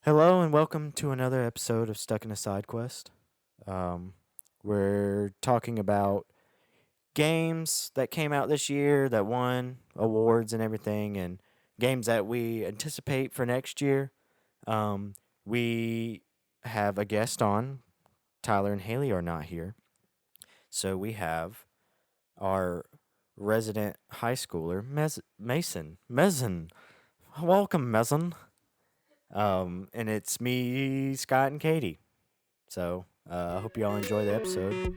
Hello and welcome to another episode of Stuck in a Side Quest. Um, we're talking about games that came out this year that won awards and everything, and games that we anticipate for next year. We have a guest on. Tyler and Haley are not here, so we have our resident high schooler, Mason. Mezen. Welcome, Mezen. And it's me, Scott, and Katie. So I hope you all enjoy the episode.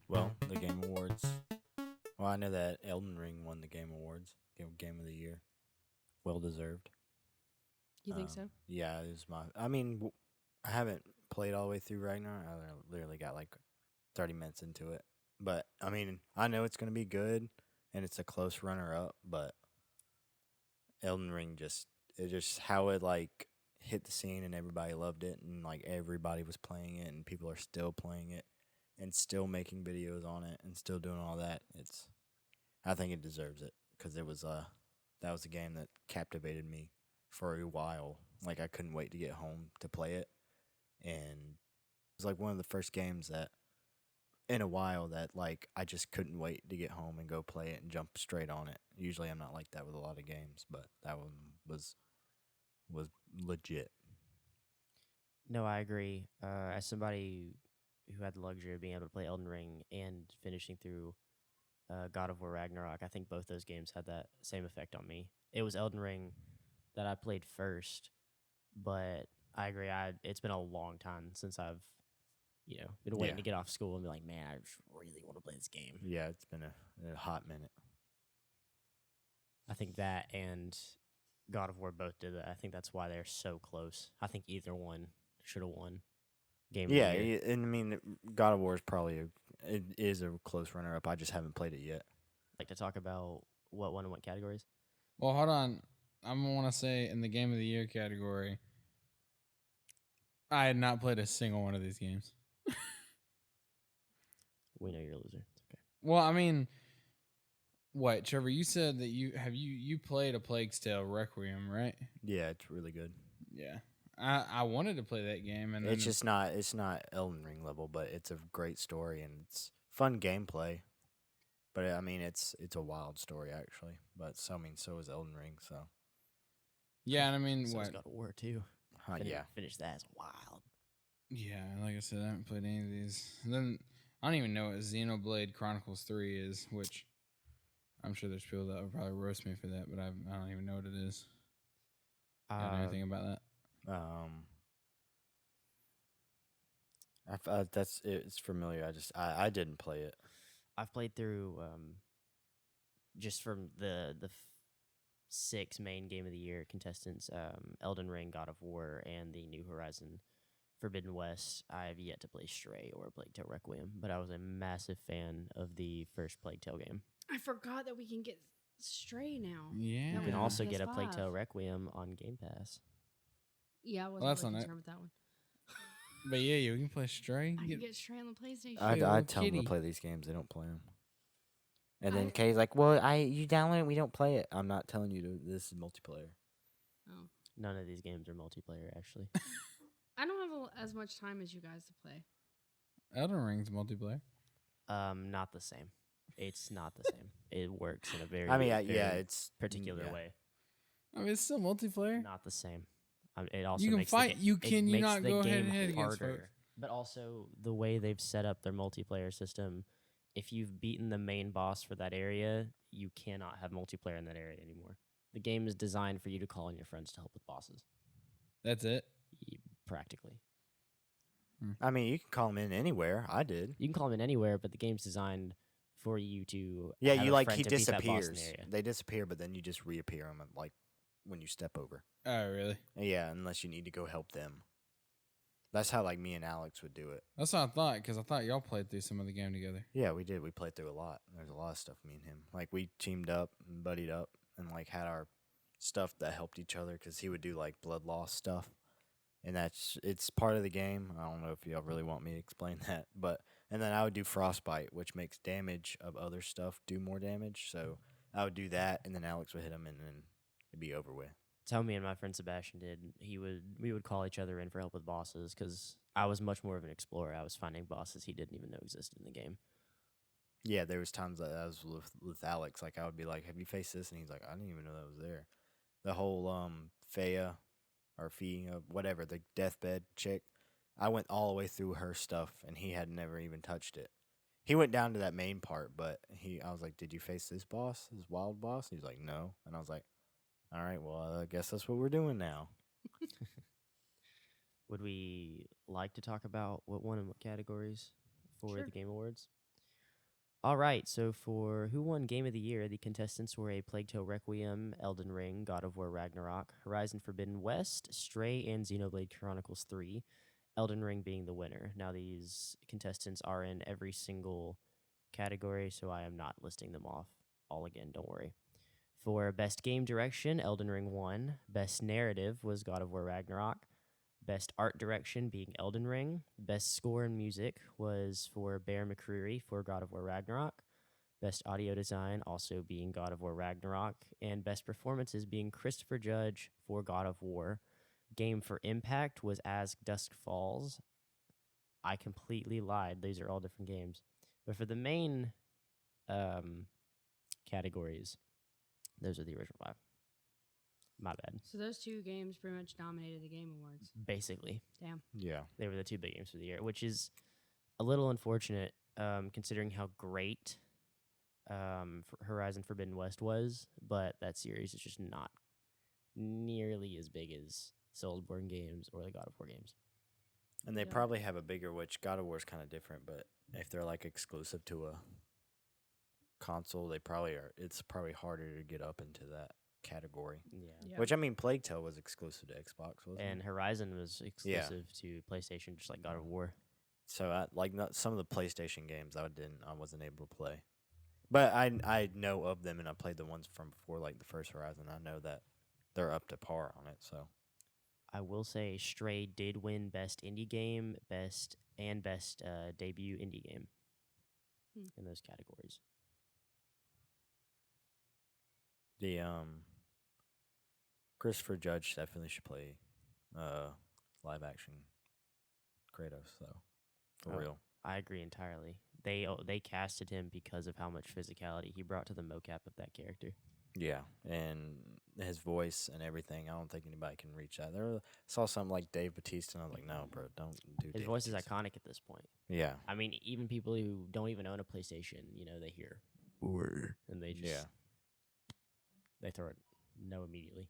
Well, the Game Awards. Well, I know that Elden Ring won the Game Awards, Game of the Year. Well deserved. You think so? Yeah, it was my. I mean, I haven't played all the way through Ragnarok. I literally got like 30 minutes into it. But I mean, I know it's gonna be good, and it's a close runner up. But Elden Ring just how it like hit the scene and everybody loved it, and like everybody was playing it, and people are still playing it, and still making videos on it, and still doing all that. I think it deserves it because it was that was a game that captivated me for a while. Like I couldn't wait to get home to play it, and it was like one of the first games that in a while that like I just couldn't wait to get home and go play it and jump straight on it. Usually I'm not like that with a lot of games, but that one was legit. No, I agree. As somebody who had the luxury of being able to play Elden Ring and finishing through God of War Ragnarok, I think both those games had that same effect on me. It was Elden Ring that I played first, but I agree. It's been a long time since I've been waiting Yeah. to get off school and be like, man, I just really want to play this game. Yeah, it's been a hot minute. I think that and God of War both did that. I think that's why they're so close. I think either one should have won Game Yeah, of the Year. and I mean God of War is probably it is a close runner up. I just haven't played it yet. Like to talk about what won in what categories? Well, hold on. I'm gonna want to say in the Game of the Year category, I had not played a single one of these games. We know you're a loser. It's okay. Well, I mean, what, Trevor? You said that you played A Plague's Tale Requiem, right? Yeah, it's really good. Yeah. I wanted to play that game, and then It's not Elden Ring level, but it's a great story and it's fun gameplay. But I mean, it's a wild story actually. But so I mean, so is Elden Ring. So yeah, and I mean, So what? it's God of War too. yeah, Finish that as wild. Yeah, like I said, I haven't played any of these. And then I don't even know what Xenoblade Chronicles 3 is, which I'm sure there's people that would probably roast me for that, but I don't even know what it is. I don't know anything about that. that's it's familiar. I didn't play it. I've played through just from the 6 main Game of the Year contestants, Elden Ring, God of War, and the New Horizon Forbidden West. I have yet to play Stray or Plague Tale Requiem, but I was a massive fan of the first Plague Tale game. I forgot that we can get Stray now. Yeah. You Yeah. can also PS5. get a Plague Tale Requiem on Game Pass. Yeah, I wasn't Well, that's really on it. concerned with that one. But yeah, you can play Stray. I You can get- get Stray on the PlayStation. I Little tell them kitty. to play these games. They don't play them. And then I- Kay's like, "Well, you download it. We don't play it. I'm not telling you to. This is multiplayer." Oh. None of these games are multiplayer, actually. I don't have as much time as you guys to play. Elden Ring's multiplayer. Not the same. It's not the same. It works in a very, I mean, very yeah, it's particular yeah. way. I mean, it's still multiplayer. Not the same. It also You can makes fight. You it can you makes not the go head game to head against harder. folks? But also the way they've set up their multiplayer system. If you've beaten the main boss for that area, you cannot have multiplayer in that area anymore. The game is designed for you to call in your friends to help with bosses, That's it. practically. I mean, you can call them in anywhere. I did. You can call them in anywhere, but the game's designed for you to Yeah, have you a like friend he to beat that boss in the disappears. area. They disappear, but then you just reappear them like when you step over. Oh, really? Yeah, unless you need to go help them. That's how like me and Alex would do it. That's what I thought, because I thought y'all played through some of the game together. Yeah, we did. We played through a lot. There's a lot of stuff me and him. Like we teamed up and buddied up and like had our stuff that helped each other because he would do like blood loss stuff, and it's part of the game. I don't know if y'all really want me to explain that, but and then I would do frostbite, which makes damage of other stuff do more damage. So I would do that, and then Alex would hit him, and then it'd be over with. That's how me and my friend Sebastian did. We would call each other in for help with bosses because I was much more of an explorer. I was finding bosses he didn't even know existed in the game. Yeah, there was times that I was with Alex. Like I would be like, "Have you faced this?" And he's like, "I didn't even know that was there." The whole Fea or Fee, whatever, the deathbed chick. I went all the way through her stuff, and he had never even touched it. He went down to that main part, but I was like, "Did you face this boss, this wild boss?" He's like, "No," and I was like, "All right, well, I guess that's what we're doing now." Would we like to talk about what won in what categories for Sure. the Game Awards? All right, so for who won Game of the Year, the contestants were A Plague Tale Requiem, Elden Ring, God of War Ragnarok, Horizon Forbidden West, Stray, and Xenoblade Chronicles 3, Elden Ring being the winner. Now, these contestants are in every single category, so I am not listing them off all again, don't worry. For Best Game Direction, Elden Ring won. Best Narrative was God of War Ragnarok. Best Art Direction being Elden Ring. Best Score and Music was for Bear McCreary for God of War Ragnarok. Best Audio Design also being God of War Ragnarok. And Best Performances being Christopher Judge for God of War. Game for Impact was As Dusk Falls. I completely lied. These are all different games. But for the main categories, those are the original 5. My bad. So those 2 games pretty much dominated the Game Awards. Basically, Damn. Yeah, they were the 2 big games for the year, which is a little unfortunate considering how great Horizon Forbidden West was. But that series is just not nearly as big as Soulsborne games or the God of War games. and they Yeah. probably have a bigger. Which God of War is kind of different, but if they're like exclusive to a console, they probably are. It's probably harder to get up into that category. Yeah. Yeah. Which I mean, Plague Tale was exclusive to Xbox, wasn't And it? Horizon was exclusive to PlayStation, just like God of War. So I like not some of the PlayStation games I wasn't able to play, but I know of them and I played the ones from before, like the first Horizon. I know that they're up to par on it. So I will say Stray did win Best Indie Game, Best Debut Indie Game in those categories. the Christopher Judge definitely should play live action Kratos though, for Oh. real. I agree entirely. They casted him because of how much physicality he brought to the mocap of that character. Yeah, and his voice and everything. I don't think anybody can reach that. I saw something like Dave Bautista, and I was like, no, bro, don't do. His Dave voice is Bautista. iconic at this point. Yeah, I mean, even people who don't even own a PlayStation, they hear and they just yeah. they throw it no immediately.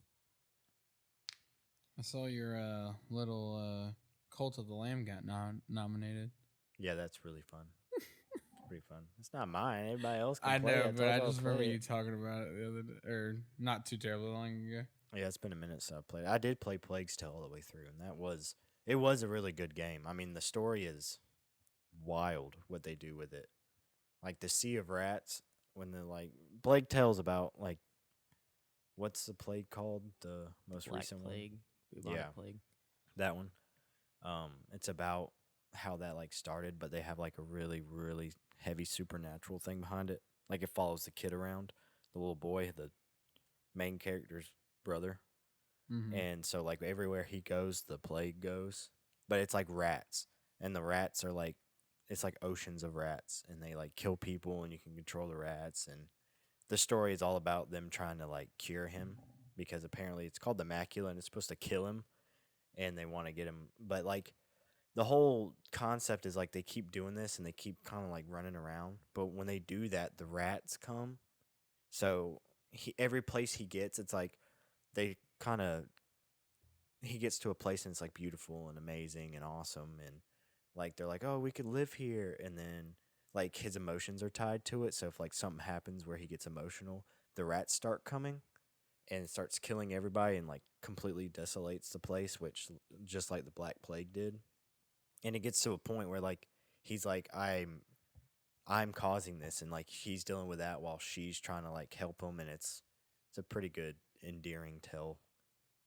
I saw your little Cult of the Lamb got nominated. Yeah, that's really fun. It's pretty fun. It's not mine. Everybody else can I play know, it. but I told just y'all to remember play you it. talking about it the other day, or not too terribly long ago. Yeah, it's been a minute since I played. I did play Plague's Tale all the way through, and it was a really good game. I mean, the story is wild what they do with it. Like the Sea of Rats, when they're like Plague Tale's about like what's the plague called? The most Black recent Plague, bubonic Yeah. plague. That one. It's about how that like started, but they have like a really, really heavy supernatural thing behind it. Like it follows the kid around, the little boy, the main character's brother. Mm-hmm. And so like everywhere he goes, the plague goes. But it's like rats. And the rats are like it's like oceans of rats and they like kill people and you can control the rats and the story is all about them trying to like cure him because apparently it's called the macula and it's supposed to kill him and they want to get him but like the whole concept is like they keep doing this and they keep kind of like running around but when they do that the rats come so every place he gets it's like they kind of he gets to a place and it's like beautiful and amazing and awesome and like they're like oh we could live here and then like his emotions are tied to it so if like something happens where he gets emotional the rats start coming and it starts killing everybody and like completely desolates the place which just like the Black Plague did and it gets to a point where like he's like I'm causing this and like he's dealing with that while she's trying to like help him and it's It's a pretty good, endearing tale.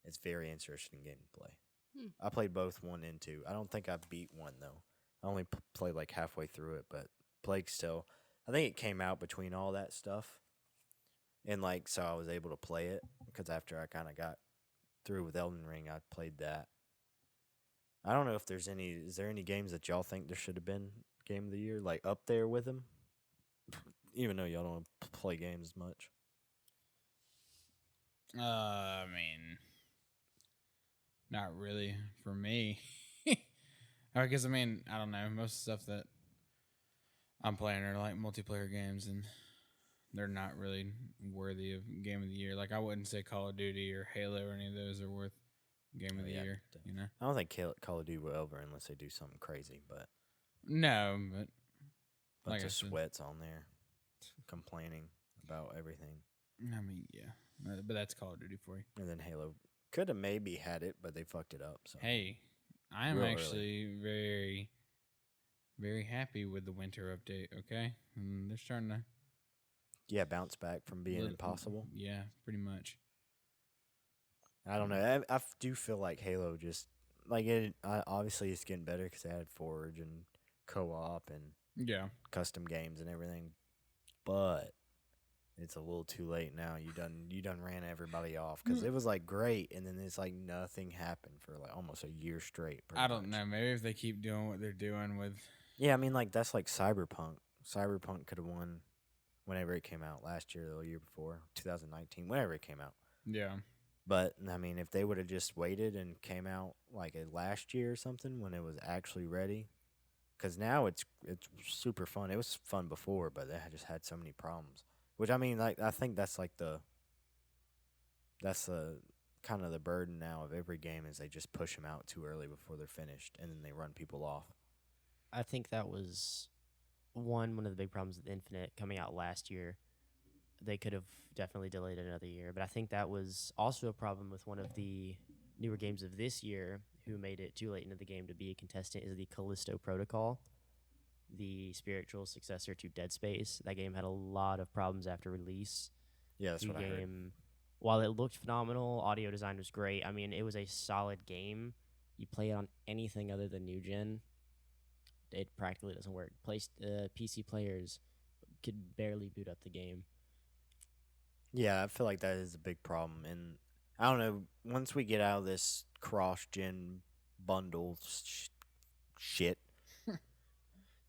It's very interesting game to play. Hmm. I played both 1 and 2. I don't think I beat 1 though. I only played like halfway through it, but Plague still. I think it came out between all that stuff, and like so I was able to play it because after I kind of got through with Elden Ring, I played that. I don't know if there's any. Is there any games that y'all think there should have been game of the year, like up there with them? Even though y'all don't play games much. I mean, not really for me. I guess I mean I don't know. Most stuff that I'm playing are like multiplayer games, and they're not really worthy of game of the year. Like I wouldn't say Call of Duty or Halo or any of those are worth game of the year. You know? I don't think Call of Duty will ever unless they do something crazy, but No, but bunch Like I of said- sweats on there, complaining about everything. I mean, yeah, but that's Call of Duty for you. And then Halo could have maybe had it, but they fucked it up. So Hey, I am Real early. actually very, very happy with the winter update. Okay, and they're starting to yeah, bounce back from being lit- impossible. Yeah, pretty much. I don't know. I do feel like Halo just like it. Obviously, it's getting better because they added Forge and co-op and Yeah, custom games and everything, but it's a little too late now. You done ran everybody off because it was like great, and then it's like nothing happened for like almost a year straight. pretty I don't much. know. Maybe if they keep doing what they're doing with, Yeah, I mean like that's like Cyberpunk. Cyberpunk could have won whenever it came out last year or the year before, 2019, whenever it came out. yeah, But I mean, if they would have just waited and came out like last year or something when it was actually ready, because now it's super fun. It was fun before, but they had just had so many problems. Which I mean, like I think that's the kind of the burden now of every game is they just push them out too early before they're finished, and then they run people off. I think that was one of the big problems with Infinite coming out last year. They could have definitely delayed it another year, but I think that was also a problem with one of the newer games of this year who made it too late into the game to be a contestant is the Callisto Protocol, the spiritual successor to Dead Space. That game had a lot of problems after release. Yeah, that's The what I heard. game, while it looked phenomenal, audio design was great. I mean, it was a solid game. You play it on anything other than new gen, it practically doesn't work. PC players could barely boot up the game. Yeah, I feel like that is a big problem, and I don't know. Once we get out of this cross-gen bundle shit,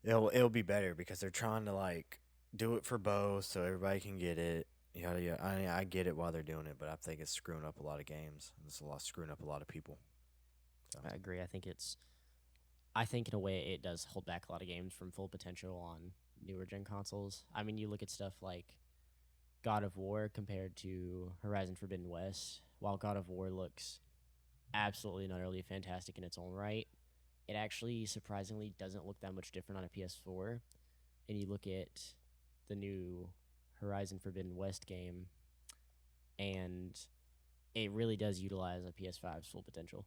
it'll be better because they're trying to like do it for both so everybody can get it. Yada yada. I mean, I get it while they're doing it, but I think it's screwing up a lot of games. It's screwing up a lot of people. So. I agree. I think in a way it does hold back a lot of games from full potential on newer gen consoles. I mean, you look at stuff like God of War compared to Horizon Forbidden West. While God of War looks absolutely and utterly fantastic in its own right, it actually surprisingly doesn't look that much different on a PS4. And you look at the new Horizon Forbidden West game, and it really does utilize a PS5's full potential.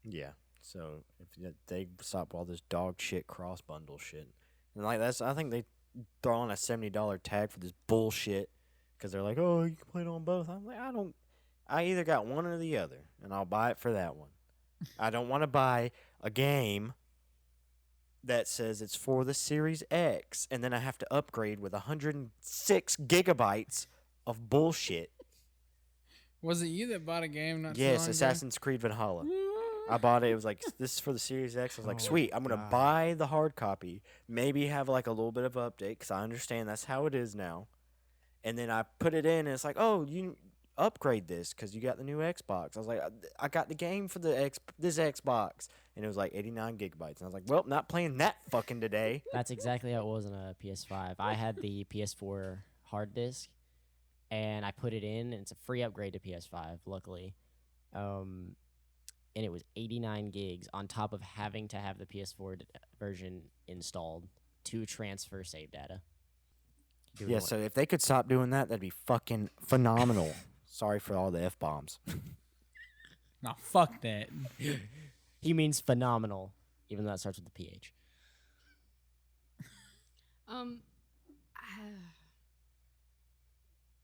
Yeah. So if they stop all this dog shit cross bundle shit, and like I think they throw on a $70 tag for this bullshit because they're like, oh, you can play it on both. I'm like, I either got one or the other, and I'll buy it for that one. I don't want to buy a game that says it's for the Series X, and then I have to upgrade with 106 gigabytes of bullshit. Was it you that bought a game? Not Yes, so long Assassin's Creed Valhalla. ago? I bought it. It was like, this is for the Series X. I was like, Oh, sweet. I'm going to God. buy the hard copy. Maybe have like a little bit of update because I understand that's how it is now. And then I put it in and it's like, oh, you upgrade this because you got the new Xbox. I was like, I got the game for this Xbox. And it was like 89 gigabytes. And I was like, well, not playing that fucking today. That's exactly how it was on a PS5. I had the PS4 hard disk, and I put it in, and it's a free upgrade to PS5, luckily. And it was 89 gigs on top of having to have the PS4 version installed to transfer save data. Doing Yeah, what- so if they could stop doing that, that'd be fucking phenomenal. Sorry for all the F-bombs. Nah, fuck that. he means phenomenal, even though that starts with the PH.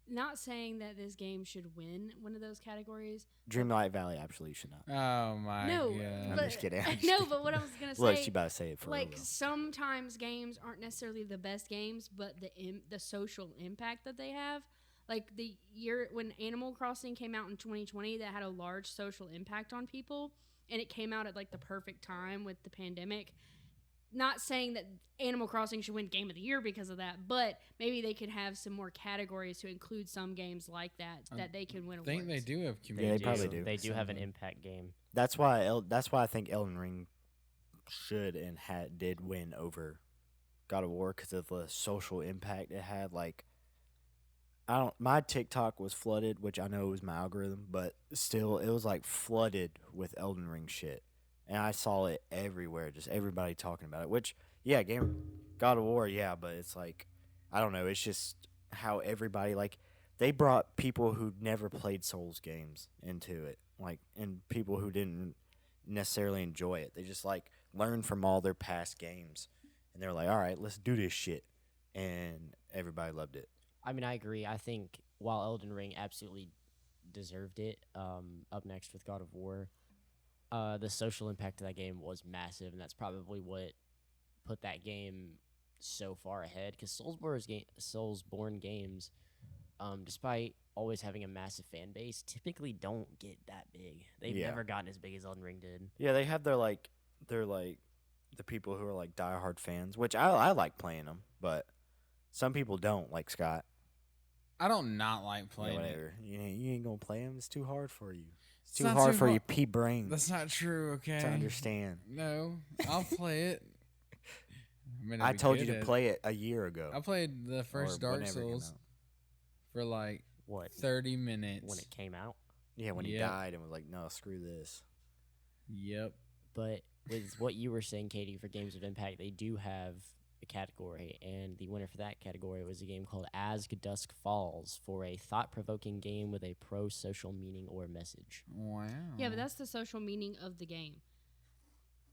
not saying that this game should win one of those categories. Dreamlight Valley absolutely should not. Oh my No, god! I'm but, just kidding. I'm just no, kidding. but what I was gonna Look, say, she about to say it for like real. sometimes games aren't necessarily the best games, but the social impact that they have. Like the year when Animal Crossing came out in 2020, that had a large social impact on people, and it came out at like the perfect time with the pandemic. Not saying that Animal Crossing should win Game of the Year because of that, but maybe they could have some more categories to include some games like that they can win I awards. think they do have They community. they probably do. They do have an something. impact game. That's why I think Elden Ring should and did win over God of War because of the social impact it had. Like, my TikTok was flooded, which I know was my algorithm, but still, it was like flooded with Elden Ring shit, and I saw it everywhere, just everybody talking about it. Which, yeah, God of War, yeah, but it's like, I don't know, it's just how everybody like they brought people who'd never played Souls games into it, like, and people who didn't necessarily enjoy it. They just like learned from all their past games, and they're like, all right, let's do this shit, and everybody loved it. I mean, I agree. I think while Elden Ring absolutely deserved it, up next with God of War, the social impact of that game was massive, and that's probably what put that game so far ahead. Because Soulsborne games, despite always having a massive fan base, typically don't get that big. They've Yeah. never gotten as big as Elden Ring did. Yeah, they have their like the people who are like diehard fans, which I like playing them, but some people don't, like Scott. I don't not like Yeah, playing it. whatever. You ain't gonna play them. It's too hard for you. It's It's too not hard too for har- your pea brain That's not true. Okay. to understand. No, I'll play it. I told you to play it a year ago. I played the first or Dark whenever it came Souls out. for like What? 30 minutes. When it came out? Yeah, when he Yep. died and was like, no, screw this. Yep. But with what you were saying, Katie, for games of impact, they do have a category, and the winner for that category was a game called As Dusk Falls for a thought-provoking game with a pro-social meaning or message. Wow. Yeah, but that's the social meaning of the game.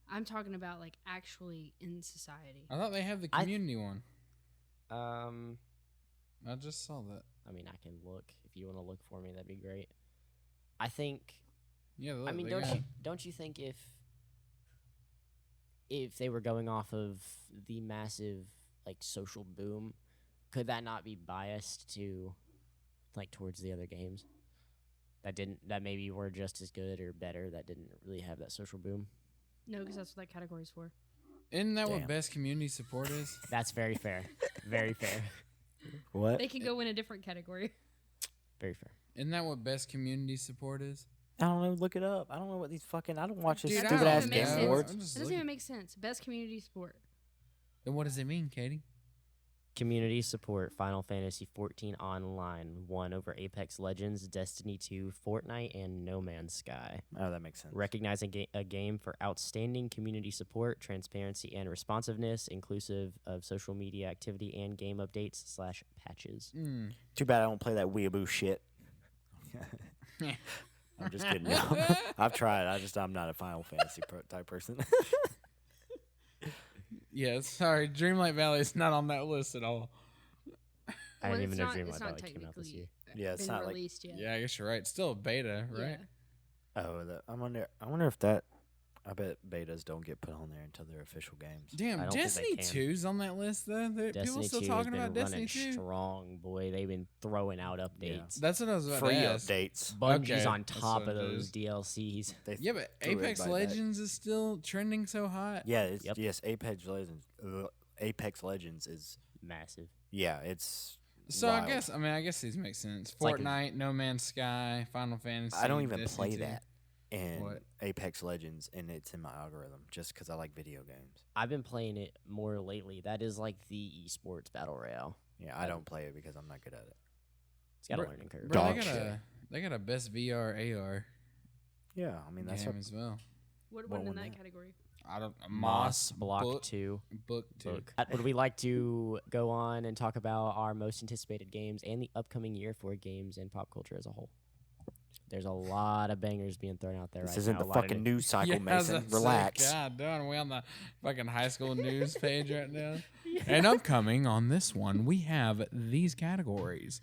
I'm talking about like actually in society. I thought they had the I- community one. Um, I just saw that. I mean, I can look if you want to look for me. That'd be great. I think. Yeah. Look, I mean, they don't got- you think if they were going off of the massive like social boom, could that not be biased to like towards the other games that maybe were just as good or better that didn't really have that social boom? No, because that's what that category's for. Isn't that Damn. what best community support is? That's very fair. Very fair. What? They can go in a different category. Very fair. Isn't that what best community support is? I don't know. Look it up. I don't know what these fucking. I don't watch this Dude, I stupid don't ass even game make sense. awards. I'm just That doesn't looking. even make sense. Best community sport. Then what does it mean, Katie? Community support Final Fantasy 14 Online won over Apex Legends, Destiny 2, Fortnite, and No Man's Sky. Oh, that makes sense. Recognizing a game for outstanding community support, transparency, and responsiveness, inclusive of social media activity and game updates / patches. Too bad I don't play that weeaboo shit. I'm just kidding. I've tried. I'm not a Final Fantasy type person. Yeah, sorry. Dreamlight Valley is not on that list at all. I Well, didn't it's even know not- Dreamlight it's not Valley came out this technically year. Yeah, it's been not like- released yet. Yeah, I guess you're right. It's still a beta, right? Yeah. I wonder if that. I bet betas don't get put on there until they're official games. Damn, I don't think they Destiny can. 2's on that list, though. People Destiny still 2 talking has about been Destiny running 2. strong, boy. They've been throwing out updates. That's what I was about Free to ask. updates. Bungie's Okay, on that's top what of it those is. DLCs. They Yeah, but threw Apex everybody back. Legends is still trending so hot. Yeah, it's, Yep. yes. Apex Legends is. Massive. Yeah, it's. So wild. I guess these make sense. like a- Fortnite, No Man's Sky, Final Fantasy. I don't even Destiny play 2. that in What? Apex Legends, and it's in my algorithm just because I like video games. I've been playing it more lately. That is like the esports battle royale. Yeah, I don't play it because I'm not good at it. It's got Bro- a learning curve. Bro, Dog they got shit. they got a best VR AR Yeah, I mean that's game what, as well. What What won in won that that? category? I don't Moss Block book, 2. book 2. Book. Would we like to go on and talk about our most anticipated games and the upcoming year for games and pop culture as a whole? There's a lot of bangers being thrown out there this right isn't now. the a lot of fucking new- news cycle, Yeah, I was Mason. about to say, Relax. God darn, we on the fucking high school news page right now. And upcoming on this one, we have these categories.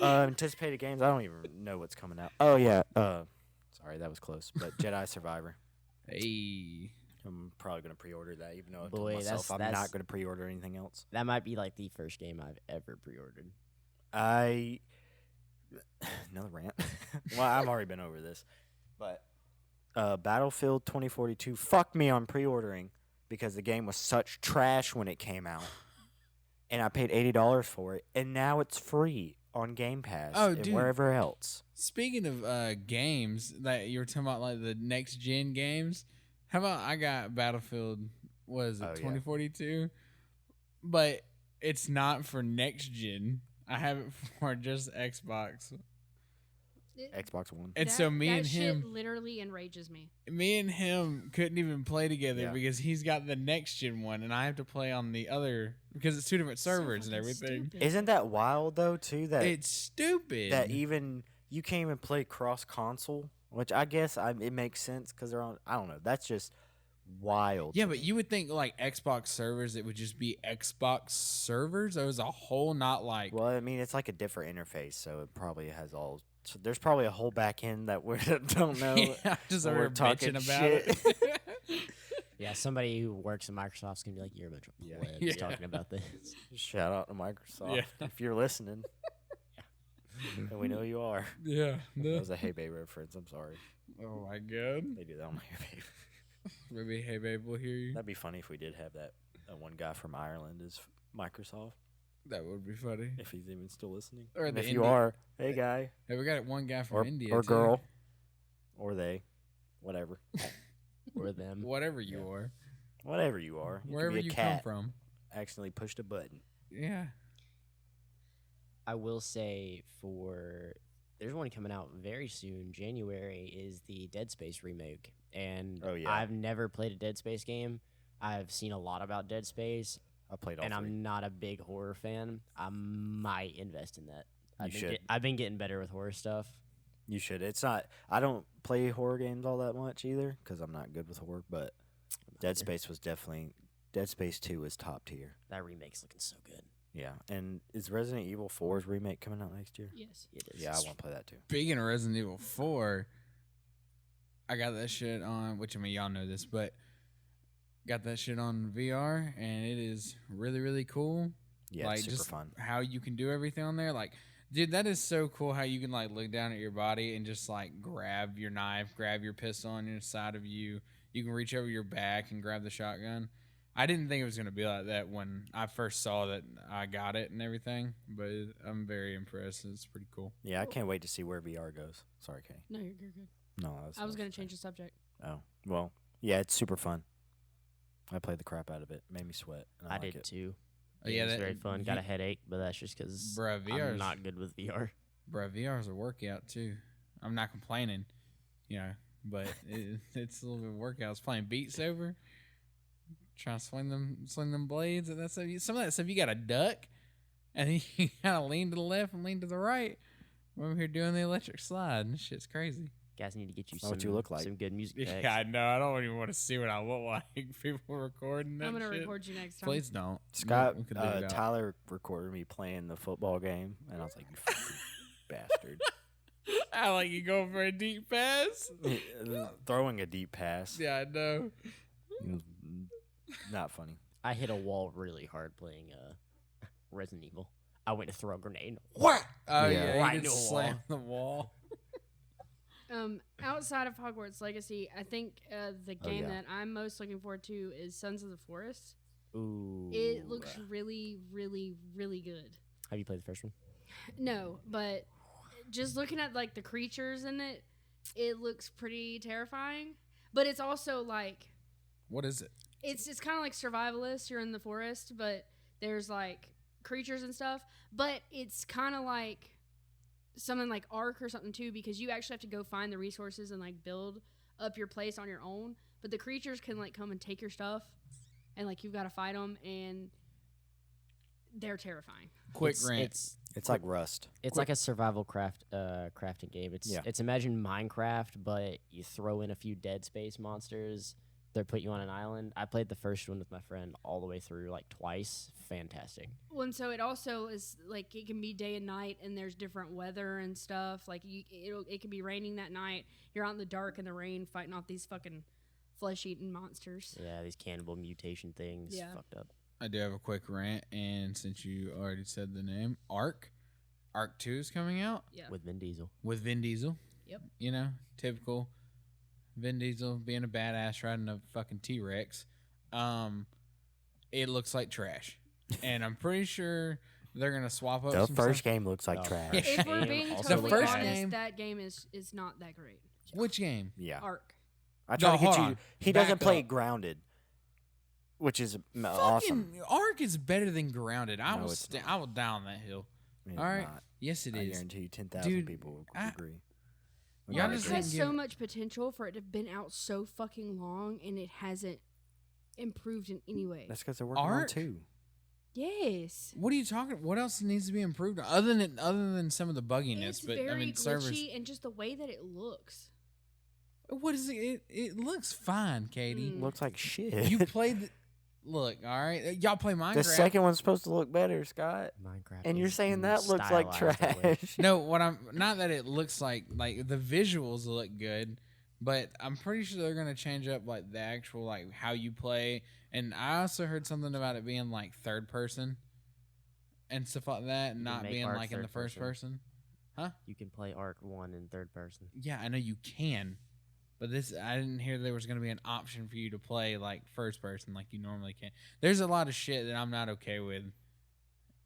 Anticipated games. I don't even know what's coming out. Oh yeah. Sorry, that was close. But Jedi Survivor. Hey. I'm probably gonna pre-order that, even though I Boy, told myself I'm that's- not gonna pre-order anything else. That might be like the first game I've ever pre-ordered. Another rant. Well, I've already been over this, but Battlefield 2042 fucked me on pre-ordering because the game was such trash when it came out, and I paid $80 for it, and now it's free on Game Pass Oh, and dude. wherever else. Speaking of games that you were talking about, like the next gen games, how about I got Battlefield? What is it, Oh, yeah. 2042? But it's not for next gen. I have it for just Xbox. Xbox One. And so me that and shit him, literally enrages me. couldn't even play together Yeah. because he's got the next gen one, and I have to play on the other because it's two different So servers and fucking everything. stupid. Isn't that wild though? Too that It's stupid. that even you can't even play cross console, which I guess it makes sense because they're on. I don't know. That's just wild. Yeah, to but me. you would think like Xbox servers, it would just be Xbox servers. There was a whole not like. Well, I mean, it's like a different interface, so it probably has all. So there's probably a whole back end that we don't know. Yeah, just we're over talking bitching about shit. it. Yeah, somebody who works at Microsoft's gonna be like, "You're a bunch of Yeah. plebs Yeah. talking about this." Shout out to Microsoft Yeah. if you're listening, and we know you are. Yeah. That was a Hey Babe reference. I'm sorry. Oh my god. They do that on Hey Babe. Maybe Hey Babe will hear you. That'd be funny if we did have that one guy from Ireland is Microsoft, That would be funny. if he's even still listening. Or And the if you Indi- are, hey guy, Hey, we got one guy from or India or too. girl, or they, whatever, Or them. Whatever you are, whatever you are. You wherever could be you a cat. come from. Accidentally pushed a button. Yeah. I will say there's one coming out very soon. January is the Dead Space remake, and Oh, yeah. I've never played a Dead Space game. I've seen a lot about Dead Space, I played all and three. I'm not a big horror fan. I might invest in that. You should. I've been getting better with horror stuff. You should. It's not. I don't play horror games all that much either because I'm not good with horror. But Dead Space was definitely. Dead Space 2 is top tier. That remake's looking so good. Yeah, and is Resident Evil 4's remake coming out next year? Yes. It is. Yeah, I want to play that too. Speaking of Resident Evil 4, I got that shit on, which I mean, y'all know this, but got that shit on VR, and it is really, really cool. Yeah, like, it's super just fun. how you can do everything on there. Like, dude, that is so cool how you can, like, look down at your body and just, like, grab your knife, grab your pistol on your side of you. You can reach over your back and grab the shotgun. I didn't think it was going to be like that when I first saw that I got it and everything, but I'm very impressed. It's pretty cool. Yeah, I can't wait to see where VR goes. Sorry, Kenny. No, you're good. No, that's I was what gonna saying. change the subject. Oh well, yeah, it's super fun. I played the crap out of it. Made me sweat. And I, I like did it. too. Oh, Yeah, yeah, it's that- very fun. Got a headache, but that's just because Bruh, VR I'm is- not good with VR. Bro, VR is a workout too. I'm not complaining, you know, but it's a little bit of a workout. I was playing Beat Saber, trying to swing them blades, and that's some of that stuff you got to duck, and then you gotta lean to the left and lean to the right. We're over here doing the electric slide, and this shit's crazy. Guys need to get you Not what you look like. some good music. Yeah, Packs. I know. I don't even want to see what I look like. People recording that I'm gonna shit. record you next time. Please don't. Scott, We could leave it out. Tyler recorded me playing the football game, and I was like, "You fucking bastard!" I like you going for a deep pass. Throwing a deep pass. Yeah, I know. It was not funny. I hit a wall really hard playing Resident Evil. I went to throw a grenade. What? Oh Yeah. yeah, Right you into just a slam the wall. Outside of Hogwarts Legacy, I think the game yeah. that I'm most looking forward to is Sons of the Forest. Ooh. It looks really, really, really good. Have you played the first one? No, but just looking at like the creatures in it, it looks pretty terrifying. But it's also like What is it? it's kind of like survivalist. You're in the forest, but there's like creatures and stuff. But it's kind of like something like Ark or something too, because you actually have to go find the resources and like build up your place on your own. But the creatures can like come and take your stuff, and like you've got to fight them, and they're terrifying. Quick it's, rant. It's like Rust. It's Quick- like a survival crafting game. Yeah. It's imagine Minecraft, but you throw in a few Dead Space monsters, They put you on an island. I played the first one with my friend all the way through, like twice. Fantastic. Well, and so it also is like it can be day and night, and there's different weather and stuff. Like it can be raining that night. You're out in the dark in the rain fighting off these fucking flesh-eating monsters. Yeah, these cannibal mutation things. Yeah. Fucked up. I do have a quick rant, and since you already said the name, Ark 2 is coming out Yeah. With Vin Diesel. with Vin Diesel. Yep. You know, typical Vin Diesel being a badass riding a fucking T-Rex. It looks like trash, and I'm pretty sure they're gonna swap up. The some first stuff. game looks like Oh. trash. If we're And being also totally the first honest, game- that game is not that great. Which game? Yeah. Arc. I try No, to get hold you. on. He Back doesn't play up. grounded, which is awesome. Fucking Ark is better than Grounded. I No, will. it's I will die on that hill. It's All right. not. Yes, it I is. guarantee you 10,000 Dude, people will I- agree. Y'all Arc just has didn't so give- much potential for it to have been out so fucking long, and it hasn't improved in any way. That's because they're working Ark? on 2. Yes. What are you talking? What else needs to be improved other than some of the bugginess? It's But very I mean, glitchy servers. and just the way that it looks. What is it? It looks fine, Katie. Mm. Looks like shit. You played. Look, all right. Y'all play Minecraft. the second one's supposed to look better, Scott. Minecraft. And you're is saying that looks like stylized that way. trash. No, what I'm not that it looks like the visuals look good, but I'm pretty sure they're gonna change up like the actual like how you play. And I also heard something about it being like third person and stuff like that, and can not make being Ark like in the third first person. You can play Arc 1 in third person. Yeah, I know you can, but this I didn't hear there was going to be an option for you to play like first person like you normally can. There's a lot of shit that I'm not okay with,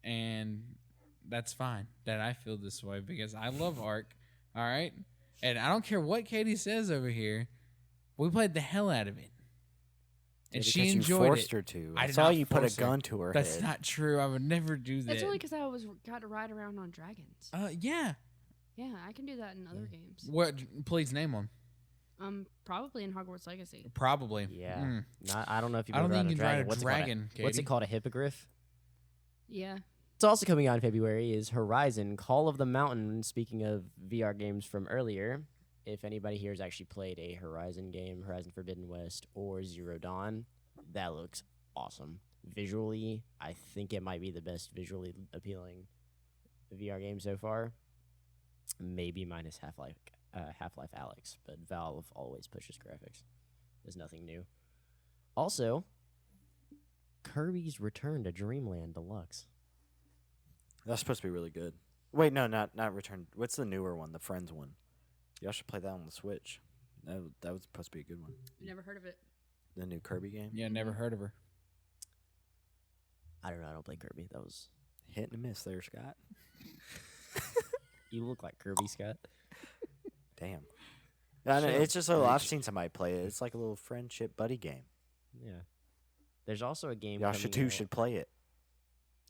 and that's fine that I feel this way because I love Ark. All right, and I don't care what Katie says over here. We played the hell out of it, and she Because you enjoyed forced it. her to. I I did saw not you put a force her. gun to her That's head. not true. I would never do that. That's only because I got to ride around on dragons. Yeah. Yeah, I can do that in other games. What? Please name one. Probably in Hogwarts Legacy. Probably. Yeah. Mm. I don't know if you I don't ride think a you can ride dragon. a What's dragon, it called? What's it Katie. called? A hippogriff? Yeah. It's also coming out in February is Horizon Call of the Mountain. Speaking of VR games from earlier, if anybody here has actually played a Horizon game, Horizon Forbidden West or Zero Dawn, that looks awesome. Visually, I think it might be the best visually appealing VR game so far. Maybe minus Half-Life Alyx, but Valve always pushes graphics. There's nothing new. Also, Kirby's Return to Dreamland Deluxe. That's supposed to be really good. Wait, no, not Return. What's the newer one? The Friends one. Y'all should play that on the Switch. That was supposed to be a good one. Never heard of it. The new Kirby game. Yeah, never heard of her. I don't know. I don't play Kirby. That was Hit and a miss there, Scott. you look like Kirby, Scott. Damn. I know, Shut it's up, just I've bitch. seen somebody play it. It's like a little friendship buddy game. Yeah. There's also a game. Y'all coming too out- should play it.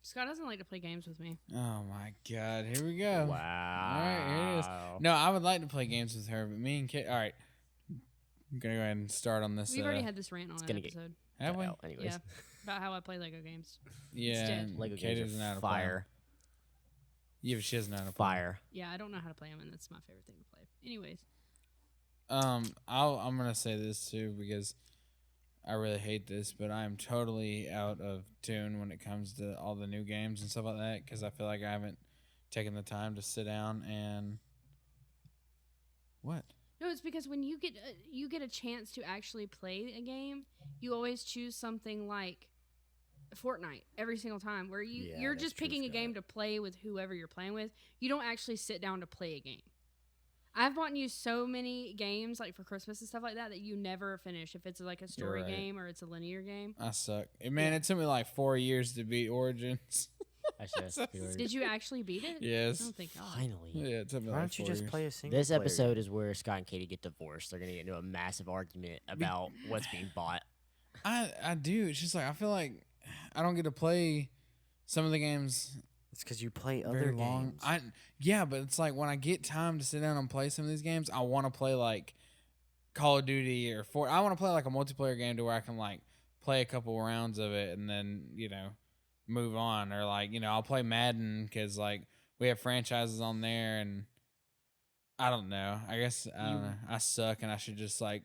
Scott doesn't like to play games with me. Oh my god, here we go. Wow. All right, here it is. No, I would like to play games with her, but me and Kate. All right, I'm gonna go ahead and start on this. We've already had this rant on an gonna get- episode have we? Cut out anyways. Yeah. about how I play Lego games. Yeah, Instead. and Lego Kate games doesn't know how are to play 'em. fire. Yeah, but she doesn't know how to play 'em. Fire. Yeah, I don't know how to play them, and that's my favorite thing to play. Anyways, I'm gonna say this too because I really hate this, but I'm totally out of tune when it comes to all the new games and stuff like that because I feel like I haven't taken the time to sit down and what? no, it's because when you get a chance to actually play a game, you always choose something like Fortnite every single time, where Yeah, you're that's just true, picking a Scott. game to play with whoever you're playing with. You don't actually sit down to play a game. I've bought you so many games like for Christmas and stuff like that you never finish if it's like a story right. game or it's a linear game. I suck. Man, it took me like 4 years to beat Origins. Actually, that's So pretty weird. Did you actually beat it? Yes. Oh, thank God. Finally. Yeah, it took me Why like don't you 4 just years. play a single This player? episode is where Scott and Katie get divorced. They're gonna get into a massive argument about what's being bought. I do. It's just like I feel like I don't get to play some of the games It's because you play very other long. games. Yeah, but it's like when I get time to sit down and play some of these games, I want to play like Call of Duty or I want to play like a multiplayer game to where I can like play a couple rounds of it and then move on, or like I'll play Madden because like we have franchises on there, and I don't know. I guess I don't know. I suck, and I should just like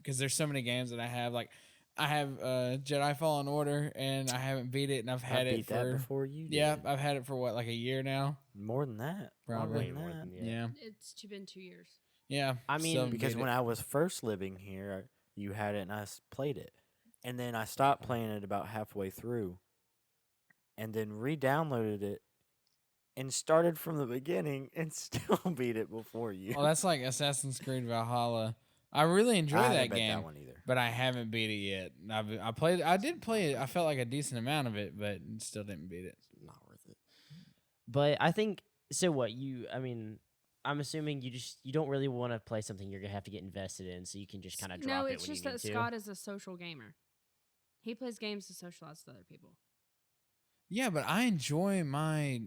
because there's so many games that I have. Like, I have Jedi Fallen Order, and I haven't beat it, and I've had I it beat for that before you did. yeah, I've had it for what, like a year now. More than that. Probably. Way Longer more than than that. Yeah, It's been 2 years. yeah. I mean, still Because beat when it. I was first living here, you had it and I played it. And then I stopped playing it about halfway through. And then re-downloaded it and started from the beginning and still beat it before you. Well, that's like Assassin's Creed Valhalla. I really enjoy I that haven't bet game, that one either. but I haven't beat it yet. I played. I did play it. I felt like a decent amount of it, but still didn't beat it. not worth it. But I think so. What you? I mean, I'm assuming you don't really want to play something you're gonna have to get invested in, so you can just kind of drop No, it it's when just you need that to. Scott is a social gamer. He plays games to socialize with other people. Yeah, but I enjoy my.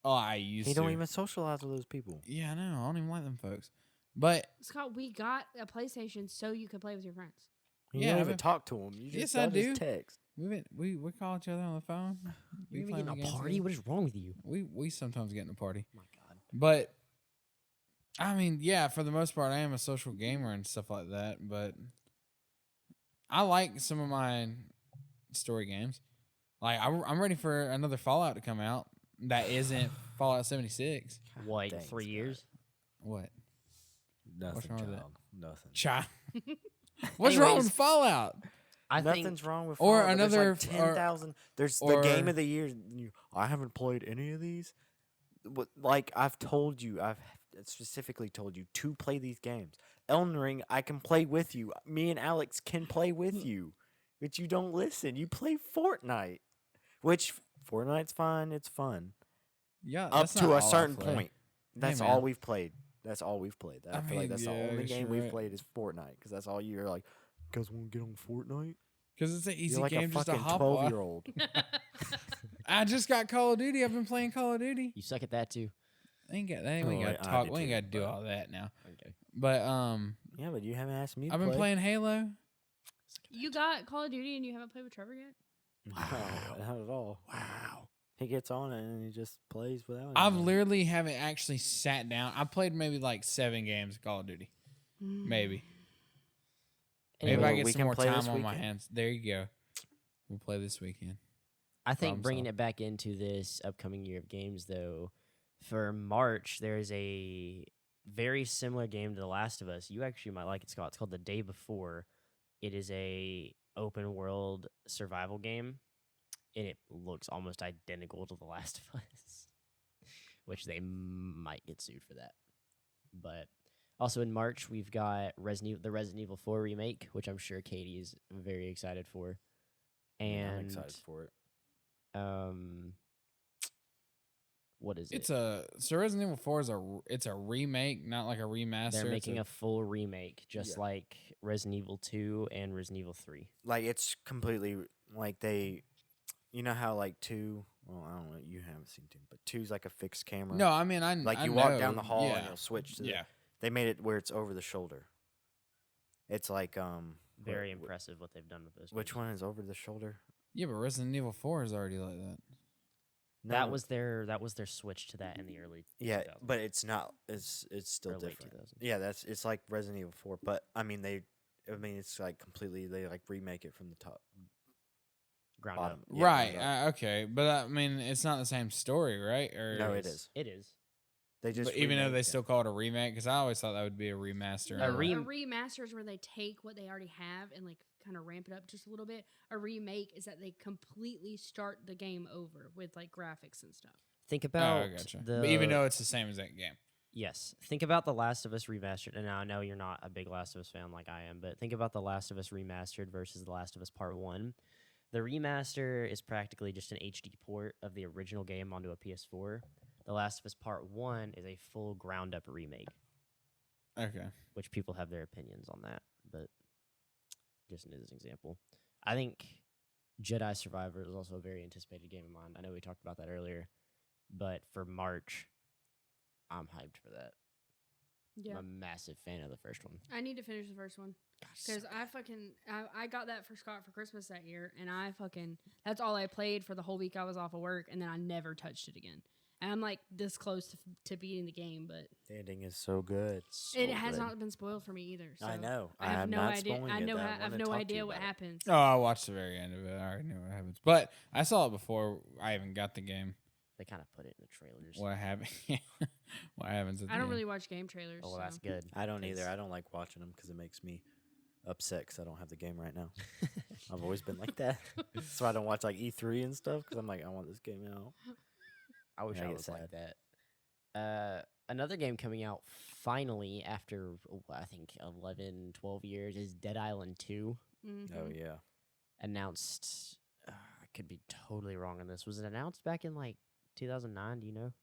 Oh, I used He to. don't even socialize with those people. Yeah, I know. I don't even like them folks. But Scott, we got a PlayStation so you could play with your friends. You Yeah, don't I even mean- talk to him. You Yes, just I y'all just do. text. we call each other on the phone. We You even playing getting the a games party? together. What is wrong with you? We sometimes get in a party. Oh my God. But I mean, yeah, for the most part, I am a social gamer and stuff like that. But I like some of my story games. Like I'm ready for another Fallout to come out that isn't Fallout 76. What? Dang, 3 Scott. years? What? Nothing, wrong with that? child. Nothing. Child. What's wrong Anyways, with Fallout? I Nothing's think wrong with or Fallout, but there's another like f- or- 10,000. There's the or- game of the year. I haven't played any of these. Like I've told you, I've specifically told you to play these games. Elden Ring, I can play with you. Me and Alex can play with you, but you don't listen. You play Fortnite, which Fortnite's fine. It's fun Yeah, up that's not to all a I certain play. point. That's man. all we've played. That's all we've played. I I feel like mean, that's the yeah, only I guess game you're we've right. played is Fortnite because that's all you're like. You guys want to get on Fortnite? Because it's an easy You're like game a just to fucking hop on. 12-year-old. I just got Call of Duty. I've been playing Call of Duty. you suck at that too. We ain't got Oh, to I talk. do We ain't too, got to do but- all that now. Okay. But Yeah, but you haven't asked me. To I've been play. playing Halo. You got Call of Duty and you haven't played with Trevor yet? No, not at all. Wow. He gets on it and he just plays without. I've anything. literally haven't actually sat down. I played maybe like 7 games of Call of Duty. Maybe. Maybe if Anyway, I get we some can more play time this on my weekend. hands. There you go. We'll play this weekend. I think Problem bringing solved. it back into this upcoming year of games, though, for March, there's a very similar game to The Last of Us. You actually might like it, Scott. It's called The Day Before. It is a open world survival game, and it looks almost identical to The Last of Us, which they might get sued for that. But also in March, we've got the Resident Evil 4 remake, which I'm sure Katie is very excited for. And I'm excited for it. What is It's it? so Resident Evil 4 is it's a remake, not like a remaster. They're It's making a full remake, just Yeah. like Resident Evil 2 and Resident Evil 3. Like it's completely like they, you know how like 2. Well, I don't know. You haven't seen 2, but 2's like a fixed camera. No, I mean I like I you walk down know, the hall yeah. and you'll switch to. Yeah. They made it where it's over the shoulder. It's like Very wh- wh- impressive what they've done with those. Which games. one is over the shoulder? Yeah, but Resident Evil 4 is already like that. That No, was their switch to that in the early yeah, 2000s, but it's not. It's still or late different. 2000s. Yeah, it's like Resident Evil 4, but I mean it's like completely they like remake it from the top Ground bottom. up. Yeah, Right. ground up. Okay. But I mean, it's not the same story, right? Or No, it is. It is. They just But even though remade they it. still call it a remake, because I always thought that would be a remaster. A or- re- A remaster is where they take what they already have and like kind of ramp it up just a little bit. A remake is that they completely start the game over with like graphics and stuff. Think Oh, about I gotcha. the But even though it's the same as that game. Yes. Think about The Last of Us Remastered. And I know you're not a big Last of Us fan like I am, but think about The Last of Us Remastered versus The Last of Us Part 1. The remaster is practically just an HD port of the original game onto a PS4. The Last of Us Part 1 is a full ground up remake, Okay. which people have their opinions on that, but just as an example. I think Jedi Survivor is also a very anticipated game of mine. I know we talked about that earlier, but for March, I'm hyped for that. Yeah. I'm a massive fan of the first one. I need to finish the first one because I got that for Scott for Christmas that year, and that's all I played for the whole week I was off of work, and then I never touched it again. And I'm like this close to beating the game, but The ending is so good. it has not been spoiled for me either. So I know. I have I'm no not idea. spoiling I it, know. though. I I have wanna no talk to you idea what about it. happens. Oh, I watched the very end of it. I already knew what happens. But I saw it before I even got the game. They kind of put it in the trailers. What happened? What happens at the I don't end. really watch game trailers. Oh, well, so. that's good. I don't either. 'cause- I don't like watching them because it makes me upset because I don't have the game right now. I've always been like that. So I don't watch like E3 and stuff because I'm like, I want this game out. I wish I I get was like sad. that. Another game coming out finally after I think 11, 12 years is Dead Island 2. Mhm. Oh yeah. Announced. I could be totally wrong on this. Was it announced back in like 2009? Do you know?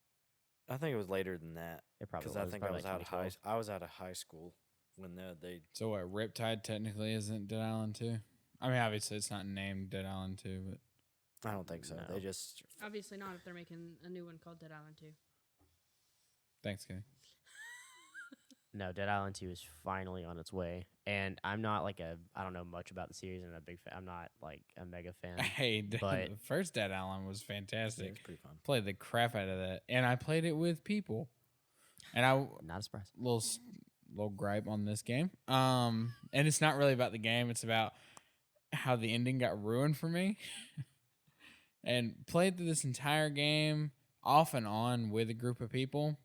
I think it was later than that It probably because I was. think I probably was out of 2012. I was out of high school when they So what? Riptide technically isn't Dead Island 2. I mean, obviously it's not named Dead Island 2, but I don't think so. No. They just Obviously not if they're making a new one called Dead Island 2. thanks, Kenny. No, Dead Island 2 is finally on its way, and I'm not like I don't know much about the series, and a big fan. I'm not like a mega fan. Hey, But- the first Dead Island was yeah, fantastic. it's pretty fun. Played the crap out of that, and I played it with people. And Not a surprise. little gripe on this game. And it's not really about the game. It's about how the ending got ruined for me. And played through this entire game off and on with a group of people.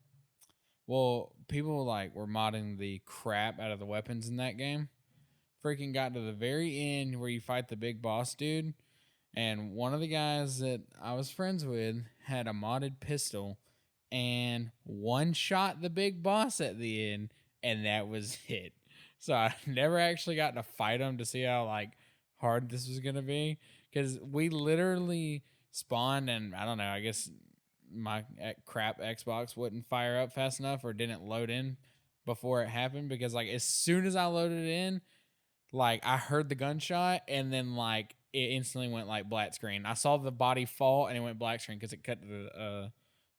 Well, people like were modding the crap out of the weapons in that game. Freaking got to the very end where you fight the big boss dude. And one of the guys that I was friends with had a modded pistol and one shot the big boss at the end, and that was it. So I never actually got to fight him to see how like hard this was gonna be, because we literally spawned, and I don't know, I guess my crap Xbox wouldn't fire up fast enough or didn't load in before it happened, because like as soon as I loaded it in, like I heard the gunshot and then like it instantly went like black screen. I saw the body fall and it went black screen because it cut to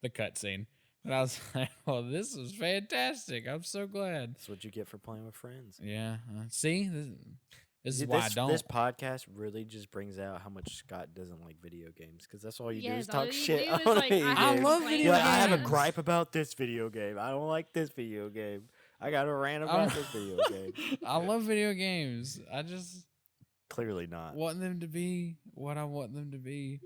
the cutscene. And I was like, "Oh, this was fantastic! I'm so glad." That's what you get for playing with friends. Yeah. See, this is Yeah, why I don't. This podcast really just brings out how much Scott doesn't like video games because that's all you do Yeah, is that's all talk you shit do on is, like, video I games. love complain video You're about like, I have a games. gripe about this video game. I don't like this video game. I got a rant about this video game. I love video games. I just Clearly not. want them to be what I want them to be,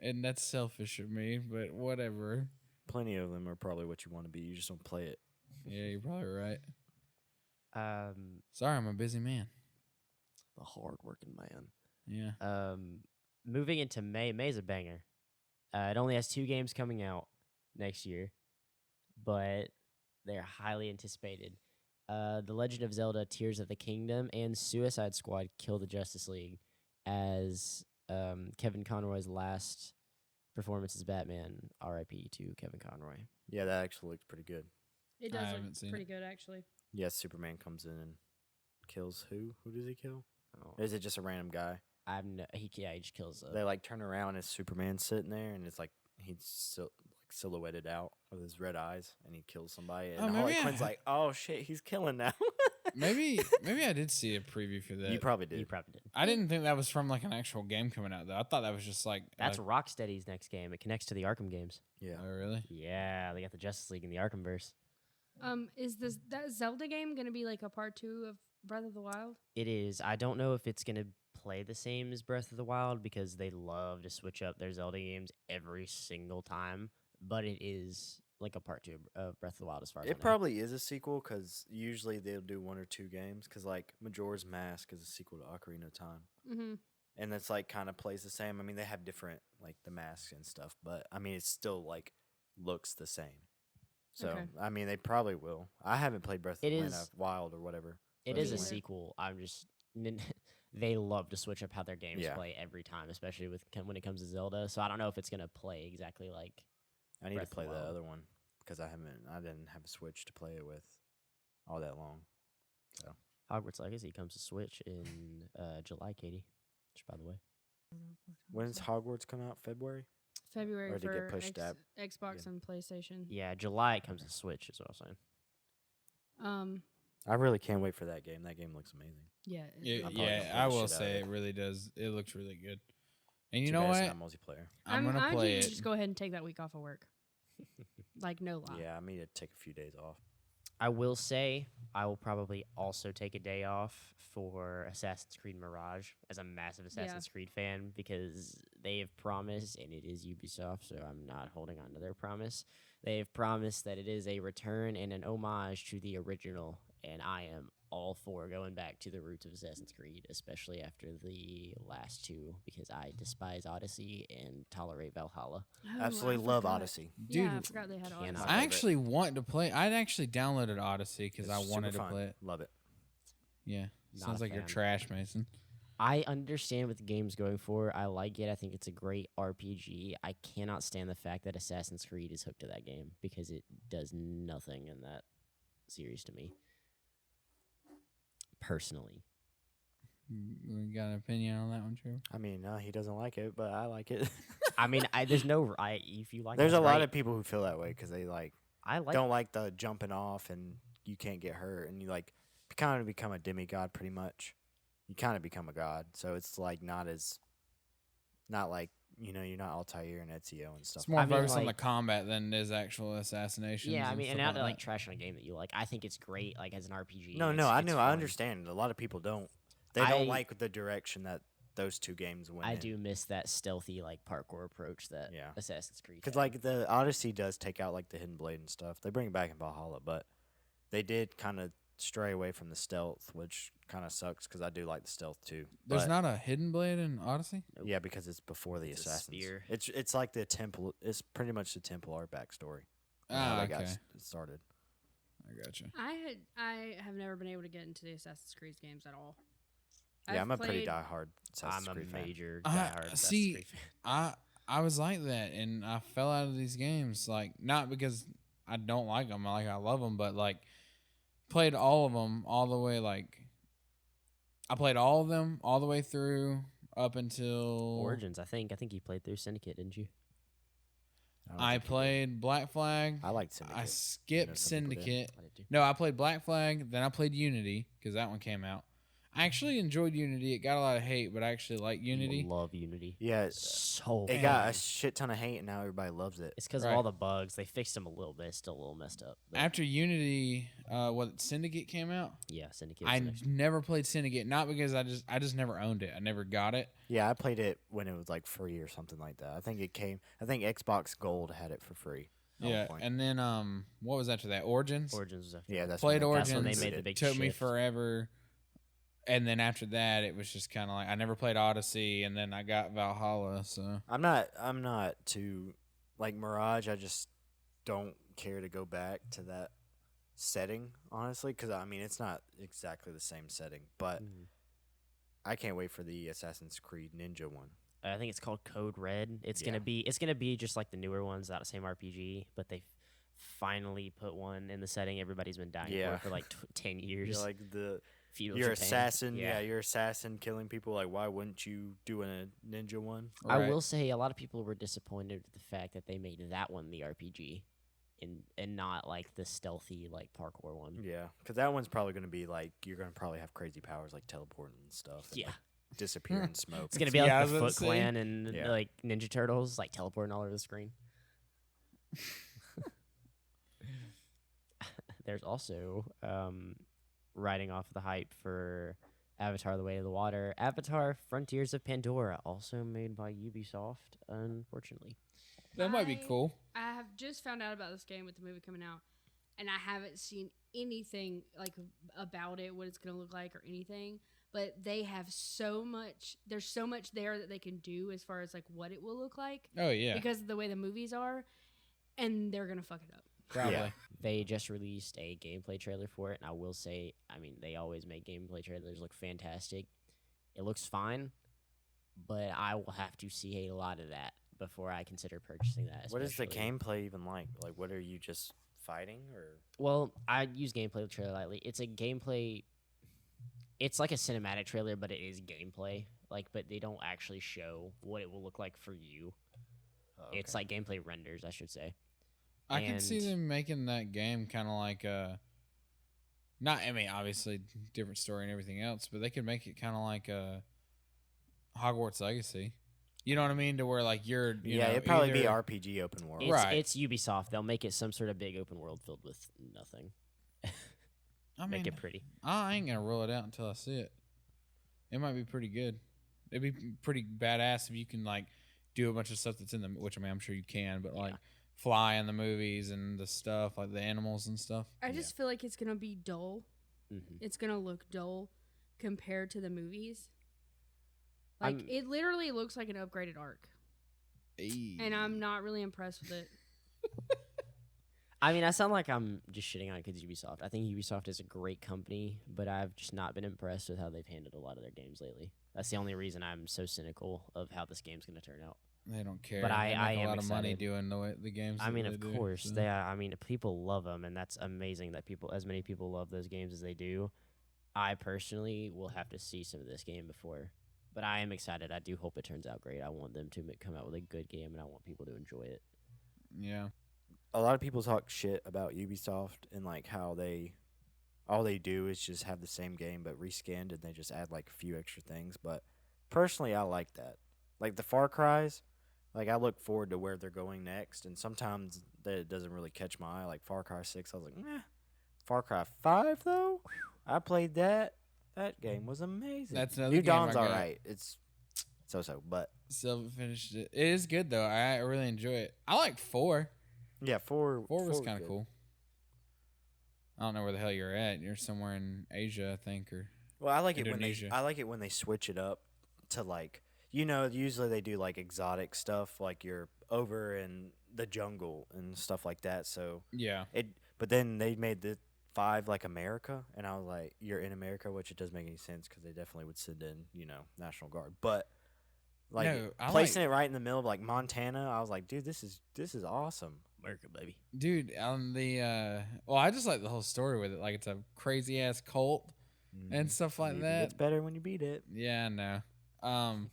and that's selfish of me. But whatever. Plenty of them are probably what you want to be. You just don't play it. Yeah, you're probably right. The Sorry, I'm a busy man. hard-working man. Yeah. Moving into May. May's a banger. It only has 2 games coming out next year, but they're highly anticipated. The Legend of Zelda: Tears of the Kingdom and Suicide Squad: Kill the Justice League as Kevin Conroy's last performance as Batman. R.I.P. to Kevin Conroy. Yeah, that actually looks pretty good. It I does haven't look seen pretty it. good, actually. Yeah, Superman comes in and kills who? Who does he kill? Oh, Or is it just a random guy? he just kills. They like turn around and Superman's sitting there and it's like he's still like silhouetted out with his red eyes and he kills somebody and Oh, Harley maybe I Quinn's ha- like, oh shit, he's killing now. Maybe I did see a preview for that. You probably did. You probably did. I didn't think that was from like an actual game coming out though. I thought that was just like That's a, Rocksteady's next game. It connects to the Arkham games. Yeah. oh really? Yeah, they got the Justice League in the Arkhamverse. Is that Zelda game gonna be like a part 2 of Breath of the Wild? It is. I don't know if it's gonna play the same as Breath of the Wild because they love to switch up their Zelda games every single time. But it is like a part 2 of Breath of the Wild as far as I It know. probably is a sequel because usually they'll do 1 or 2 games because like Majora's Mask is a sequel to Ocarina of Time. Mm-hmm. And it's like kind of plays the same. I mean, they have different like the masks and stuff, but I mean, it still like looks the same. So Okay. I mean, they probably will. I haven't played Breath of It the is- Wild or whatever. It but is a anyway. sequel. I'm just they love to switch up how their games Yeah. play every time, especially when it comes to Zelda. So I don't know if it's gonna play exactly like. I need Breath of to play the the Wild. other one because I didn't have a Switch to play it with all that long. Hogwarts Legacy comes to Switch in July, Katie. Which, by the way, When's Hogwarts come out? February? February Or did it get for pushed out? Xbox and PlayStation. yeah, July it comes to Switch. Is what I'm saying. I really can't wait for that game. That game looks amazing. Yeah. Yeah, I'm probably gonna play I the will shit out say of it really does. It looks really good. And you Too know bad what? it's not multiplayer. I'm gonna I play need it. to just go ahead and take that week off of work. Like no lie. Yeah, I need to take a few days off. I will say I will probably also take a day off for Assassin's Creed Mirage as a massive Assassin's Creed fan because they have promised, and it is Ubisoft, so I'm not holding on to their promise. They have promised that it is a return and an homage to the original, and I am all for going back to the roots of Assassin's Creed, especially after the last two, because I despise Odyssey and tolerate Valhalla. Oh, Absolutely I love forgot. Odyssey. Yeah, I Dude, forgot they had cannot. Odyssey. My I favorite. actually want to play. I'd actually downloaded Odyssey because It's I super wanted to fun. play it. Love it. Yeah, Not sounds a like you're fan. trash, Mason. I understand what the game's going for. I like it. I think it's a great RPG. I cannot stand the fact that Assassin's Creed is hooked to that game because it does nothing in that series to me. Personally. We got an opinion on that one, Trevor? I mean, he doesn't like it, but I like it. I mean, there's no if you like There's it, a lot great. of people who feel that way because they I like don't like the jumping off and you can't get hurt and you kind of become a demigod pretty much. You kind of become a god, so it's not like you're not Altair and Ezio and stuff. It's more I mean, focused on the like- combat than it is actual assassinations. Yeah, I mean, and stuff now they're like that. trashing a game that you like. I think it's great, like as an RPG. No, it's- I it's know, fun. I understand. A lot of people don't. They I- don't like the direction that those two games went. I do miss that stealthy like parkour approach that Yeah. Assassin's Creed. Because had. the Odyssey does take out the hidden blade and stuff. They bring it back in Valhalla, but they did kind of stray away from the stealth, which kind of sucks because I do like the stealth too. There's But- not a hidden blade in Odyssey? Nope. Yeah, because it's before the It's a assassins. spear. It's like the temple. It's pretty much the Templar backstory. and Ah, how they got okay. started. I gotcha. I have never been able to get into the Assassin's Creed games at all. Yeah, I've I'm a pretty played- diehard Assassin's I'm a Creed fan. major I- diehard Assassin's see, Creed fan. I was like that, and I fell out of these games. Not because I don't like them, I love them, but played all of them all the way. I played all of them all the way through up until Origins, I think you played through Syndicate, didn't you? don't I think you did. played Black Flag. I liked Syndicate. I skipped some people did. Syndicate. I did too. No, I played Black Flag. Then I played Unity because that one came out. I actually enjoyed Unity. It got a lot of hate, but I actually like Unity. Love Unity. Yeah, So it fun. got a shit ton of hate, and now everybody loves it. It's because Right. of all the bugs. They fixed them a little bit. It's still a little messed up. But After Unity, Syndicate came out. yeah, Syndicate. I never played Syndicate, not because I just never owned it. I never got it. Yeah, I played it when it was free or something like that. I think Xbox Gold had it for free. at one Yeah, point. and then what was after that? Origins. Origins was after yeah, that. that's Played when That's when they Origins. made the big Took me shift. forever. And then after that, it was just kind of I never played Odyssey, and then I got Valhalla. So I'm not too Mirage. I just don't care to go back to that setting, honestly, because I mean it's not exactly the same setting, but Mhm. I can't wait for the Assassin's Creed Ninja one. I think it's called Code Red. It's Yeah. gonna be just like the newer ones, not the same RPG, but they finally put one in the setting everybody's been dying Yeah. for like 10 years. You're like Feudal you're Japan. assassin. Yeah. You're assassin killing people. Why wouldn't you do a ninja one? I Right. will say a lot of people were disappointed with the fact that they made that one the RPG, and not like the stealthy parkour one. Yeah, because that one's probably going to be you're going to probably have crazy powers like teleporting and stuff. And, Yeah. disappear in smoke. It's gonna and be Yeah, like I was the about Foot to say. Clan and Yeah. like Ninja Turtles, teleporting all over the screen. There's also riding off the hype for Avatar: The Way of the Water. Avatar: Frontiers of Pandora, also made by Ubisoft, unfortunately. that might be I- cool. I have just found out about this game with the movie coming out, and I haven't seen anything about it, what it's gonna look like, or anything. But they have so much. There's so much there that they can do as far as what it will look like Oh yeah, because of the way the movies are, and they're gonna fuck it up. probably. Yeah. They just released a gameplay trailer for it, and I will say, I mean, they always make gameplay trailers look fantastic. It looks fine, but I will have to see a lot of that before I consider purchasing that. What is the especially- gameplay even like? What are you just fighting or? Well, I use gameplay trailer lightly. It's a gameplay. It's like a cinematic trailer, but it is gameplay. But they don't actually show what it will look like for you. Oh, It's okay. gameplay renders, I should say. I can see And- them making that game kind of not. I mean, obviously different story and everything else, but they could make it kind of like a Hogwarts Legacy. You know what I mean? To where like you're, you yeah, know, it'd probably be either- RPG open world. It's, Right. it's Ubisoft. They'll make it some sort of big open world filled with nothing. I Make mean, it pretty. I ain't gonna roll it out until I see it. It might be pretty good. It'd be pretty badass if you can like do a bunch of stuff that's in the, which I mean I'm sure you can, but like fly in the movies and the stuff like the animals and stuff. I just feel like it's gonna be dull. Mm-hmm. It's gonna look dull compared to the movies. I'm- Like it literally looks like an upgraded Ark, and I'm not really impressed with it. I mean, I sound like I'm just shitting on it because Ubisoft. I think Ubisoft is a great company, but I've just not been impressed with how they've handled a lot of their games lately. That's the only reason I'm so cynical of how this game's going to turn out. They don't care. But They I make a am lot of money excited. doing the games. I that mean, they of do, course, so. I mean, people love them, and that's amazing that as many people love those games as they do. I personally will have to see some of this game before, but I am excited. I do hope it turns out great. I want them to come out with a good game, and I want people to enjoy it. Yeah. A lot of people talk shit about Ubisoft and like how all they do is just have the same game but rescanned and they just add like a few extra things. But personally, I like that. Like the Far Cry's, like I look forward to where they're going next, and sometimes that it doesn't really catch my eye. Like Far Cry 6, I was like, meh. Far Cry 5 though, I played that. That game was amazing. That's another New game I Dawn's got. alright. It's so, but Still finished it. It is good though. I really enjoy it. I like 4. yeah, 4 4 was kind good. of cool. I don't know where the hell you're at. You're somewhere in Asia, I think, or Well, I like Indonesia. it when they switch it up to like, you know, usually they do like exotic stuff, like you're over in the jungle and stuff like that. So yeah. but then they made the 5 like America, and I was like, you're in America, which it doesn't make any sense because they definitely would send in, you know, National Guard. But like No, I placing it right in the middle of like Montana, I was like, dude, this is awesome. America, baby. Dude, on the well, I just like the whole story with it. Like it's a crazy ass cult and stuff like It that. gets better when you beat it. Yeah, I know.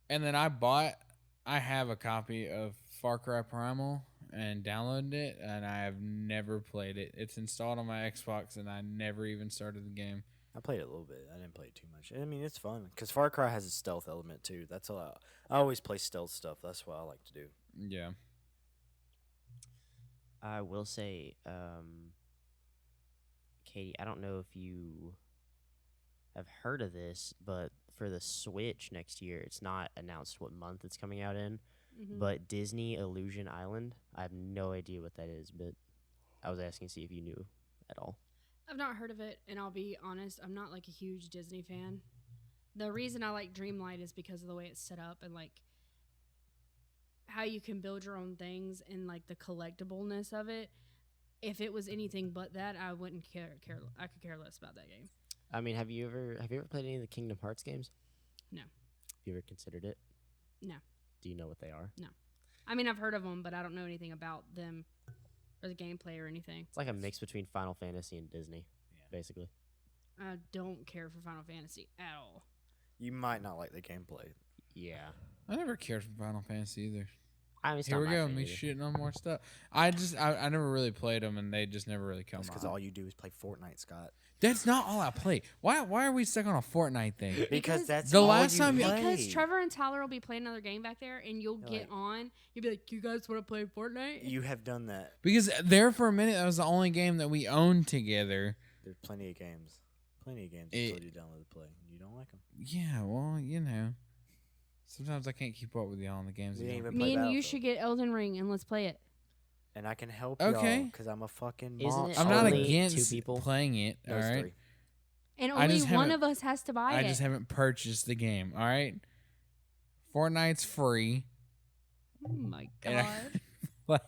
And then I have a copy of Far Cry Primal and downloaded it, and I have never played it. It's installed on my Xbox, and I never even started the game. I played it a little bit. I didn't play it too much. I mean, it's fun because Far Cry has a stealth element too. That's all. I always play stealth stuff. That's what I like to do. Yeah. I will say, Katie, I don't know if you have heard of this, but for the Switch next year, it's not announced what month it's coming out in, Mhm. but Disney Illusion Island, I have no idea what that is, but I was asking to see if you knew at all. I've not heard of it, and I'll be honest, I'm not like a huge Disney fan. The reason I like Dreamlight is because of the way it's set up and like how you can build your own things and like the collectibleness of it. If it was anything but that, I wouldn't care. I could care less about that game. I mean, have you ever played any of the Kingdom Hearts games? No. Have you ever considered it? No. Do you know what they are? I mean, I've heard of them, but I don't know anything about them or the gameplay or anything. It's like a mix between Final Fantasy and Disney, basically. I don't care for Final Fantasy at all. You might not like the gameplay. Yeah. I never cared for Final Fantasy either. I mean, it's Here not we my go, favorite me either. shitting on more stuff. I never really played them, and they just never really come That's because on. all you do is play Fortnite, Scott. That's not all I play. Why are we stuck on a Fortnite thing? Because that's The all last you time you- play. Because Trevor and Tyler will be playing another game back there, and you'll You're get like- on. You'll be like, "You guys want to play Fortnite?" You have done that. Because there for a minute, that was the only game that we owned together. There's plenty of games. Plenty of games It- until you download to play. You don't like them. Yeah, well, you know. Sometimes I can't keep up with y'all on the games. We you ain't want. even Me play and you Battlefield. should get Elden Ring and let's play it. And I can help Okay. y'all because I'm a fucking Isn't monster. it I'm not only against two people? playing it. No, All it's right. 3. And I only just one haven't- of us has to buy I it. just haven't purchased the game. All right. Fortnite's free. Oh my And god.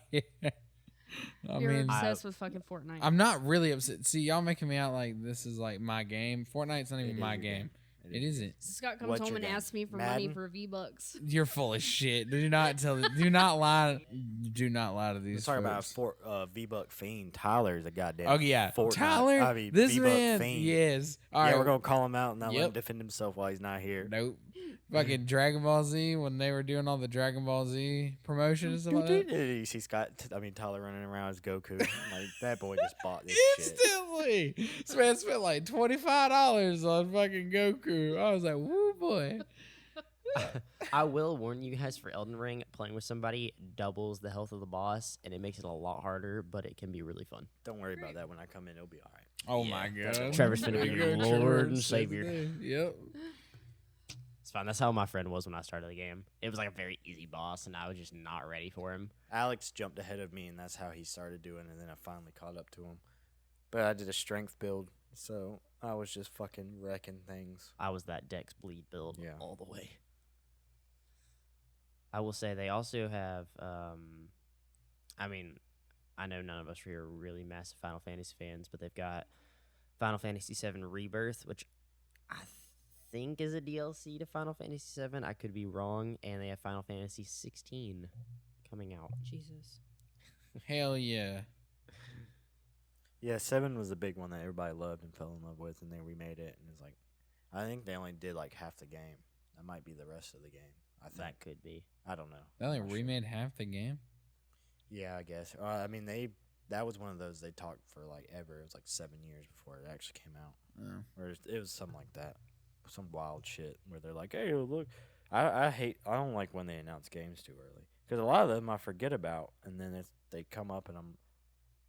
I You're mean, obsessed with fucking Fortnite. I'm not really upset. See, y'all making me out like this is like my game. Fortnite's not even It my is your game. It is. isn't. Scott comes What's home your and game? asks me for money Madden? for V-Bucks. You're full of shit. Do not tell. Do not lie. Do not lie to these. Let's talk about folks. V-Buck fiend. Tyler's a goddamn. Oh yeah, Fortnite. Tyler. I mean, this V-Buck man. fiend. Yes. All Yeah, right. we're gonna call him out and not let him Yep. defend himself while he's not here. Nope. Fucking Dragon Ball Z when they were doing all the Dragon Ball Z promotion and stuff like that. You see Tyler running around as Goku. Like that boy just bought this shit. Instantly. This man spent like $25 on fucking Goku. I was like, woo boy. I will warn you guys, for Elden Ring, playing with somebody doubles the health of the boss, and it makes it a lot harder, but it can be really fun. Don't worry about that. When I come in, it'll be all right. Oh Yeah, my that's god. Trevor's finna There be you your go, Lord Trevor and said Savior. today. Yep. It's fine. That's how my friend was when I started the game. It was like a very easy boss, and I was just not ready for him. Alex jumped ahead of me, and that's how he started doing it, and then I finally caught up to him. But I did a strength build, so I was just fucking wrecking things. I was that Dex bleed build Yeah. all the way. I will say they also have, I mean, I know none of us here are really massive Final Fantasy fans, but they've got Final Fantasy VII Rebirth, which I think is a DLC to Final Fantasy VII. I could be wrong. And they have Final Fantasy 16 coming out. Jesus. Hell yeah. Yeah, 7 was the big one that everybody loved and fell in love with, and they remade it, and it's like, I think they only did like half the game. That might be the rest of the game. I think. That could be. I don't know. They only I'm not sure. remade half the game. Yeah, I guess. I mean, that was one of those they talked for like ever. It was like 7 years before it actually came out. Oh. Or it was something like that, some wild shit where they're like, "Hey, look." I don't like when they announce games too early because a lot of them I forget about, and then they come up and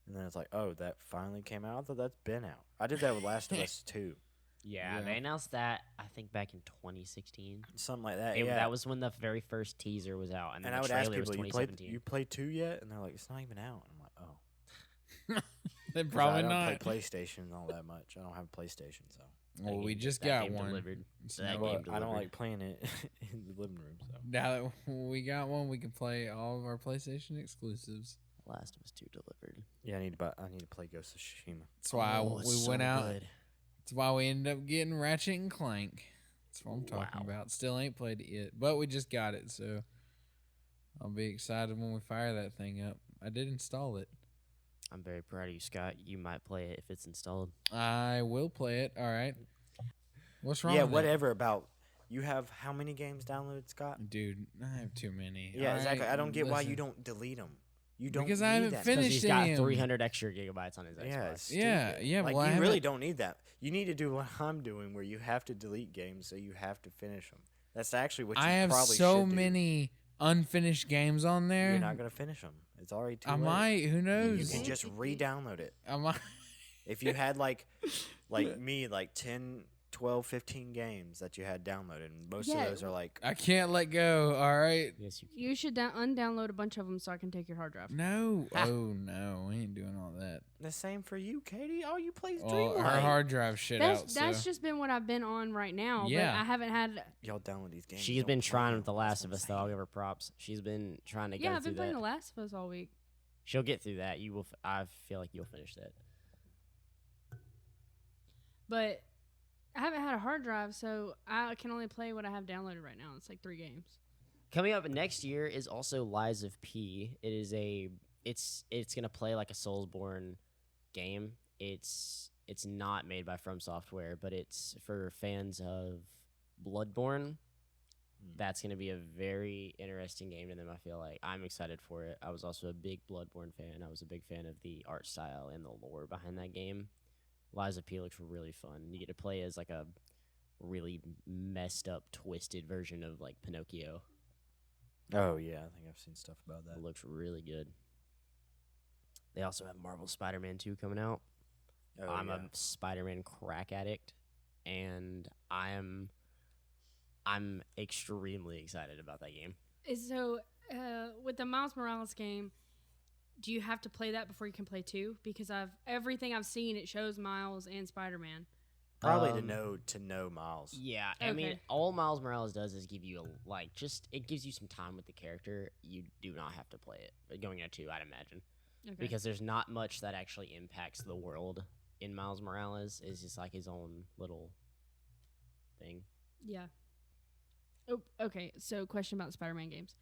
then it's like, "Oh, that finally came out. I thought that's been out." I did that with Last of Us 2, Yeah, Yeah. they announced that, I think, back in 2016. something like that. It- yeah, That was when the very first teaser was out, and then and I the would ask trailer was people, "You 2017. played 2 yet?" And they're like, "It's not even out." And I'm like, "Oh." They 'Cause probably I don't not. play PlayStation all that much. I don't have a PlayStation, so That Well, we game- just that got game one. delivered. So that now- game I don't delivered. like playing it in the living room. So Now that we got one, we can play all of our PlayStation exclusives. Last of Us 2 delivered. yeah, I need to play Ghost of Tsushima. That's why Oh, it's we so went out. good. That's why we ended up getting Ratchet and Clank. That's what I'm talking Wow. about. Still ain't played it yet, but we just got it, so I'll be excited when we fire that thing up. I did install it. I'm very proud of you, Scott. You might play it if it's installed. I will play it. All right. What's wrong? Yeah, with it? whatever. About you have how many games downloaded, Scott? Dude, I have too many. Yeah, All exactly. right, I don't get why you listen. don't delete them. You don't Because need I haven't that. Because finished he's got him. 300 extra gigabytes on his Xbox. Yeah, it's Yeah, stupid. yeah, Like well, I you really haven't- don't need that. You need to do what I'm doing, where you have to delete games, so you have to finish them. That's actually what you I have probably so should do. many unfinished games on there. You're not gonna finish them. It's already too I late. might. Who You knows? can just re-download it. I might. If you had like me, like 10, 12, 15 games that you had downloaded, and most Yeah. of those are like, I can't let go. All right. Yes, you can. You should undownload a bunch of them so I can take your hard drive. No. Ha. Oh no. We ain't doing all that. the same for you, Katie. All you play is Well, Dreamlight. her hard drive shit That's out. that's so. just been what I've been on right now. Yeah. But I haven't had. Y'all download these games. She's you don't been play trying them. with The That's Last what of I'm Us, though. I'll saying. give her props. She's been trying to Yeah, go I've been through playing that. The Last of Us all week. She'll get through that. You will. I feel like you'll finish that. But I haven't had a hard drive, so I can only play what I have downloaded right now. It's like 3 games. Coming up next year is also Lies of P. It is it's gonna play like a Soulsborne game. It's not made by From Software, but it's for fans of Bloodborne. That's gonna be a very interesting game to them. I feel like I'm excited for it. I was also a big Bloodborne fan. I was a big fan of the art style and the lore behind that game. Lies of P looks really fun. You get to play as like a really messed up, twisted version of like Pinocchio. Oh yeah, I think I've seen stuff about that. It looks really good. They also have Marvel Spider-Man 2 coming out. Oh, I'm yeah. a Spider-Man crack addict, and I'm extremely excited about that game. So with the Miles Morales game, do you have to play that before you can play 2? Because everything I've seen, it shows Miles and Spider-Man. Probably Um, to know Miles. Yeah, I mean, Okay. all Miles Morales does is give you it gives you some time with the character. You do not have to play it going into 2, I'd imagine, Okay. because there's not much that actually impacts the world in Miles Morales. It's just like his own little thing. Yeah. Oh, okay. So, question about the Spider-Man games.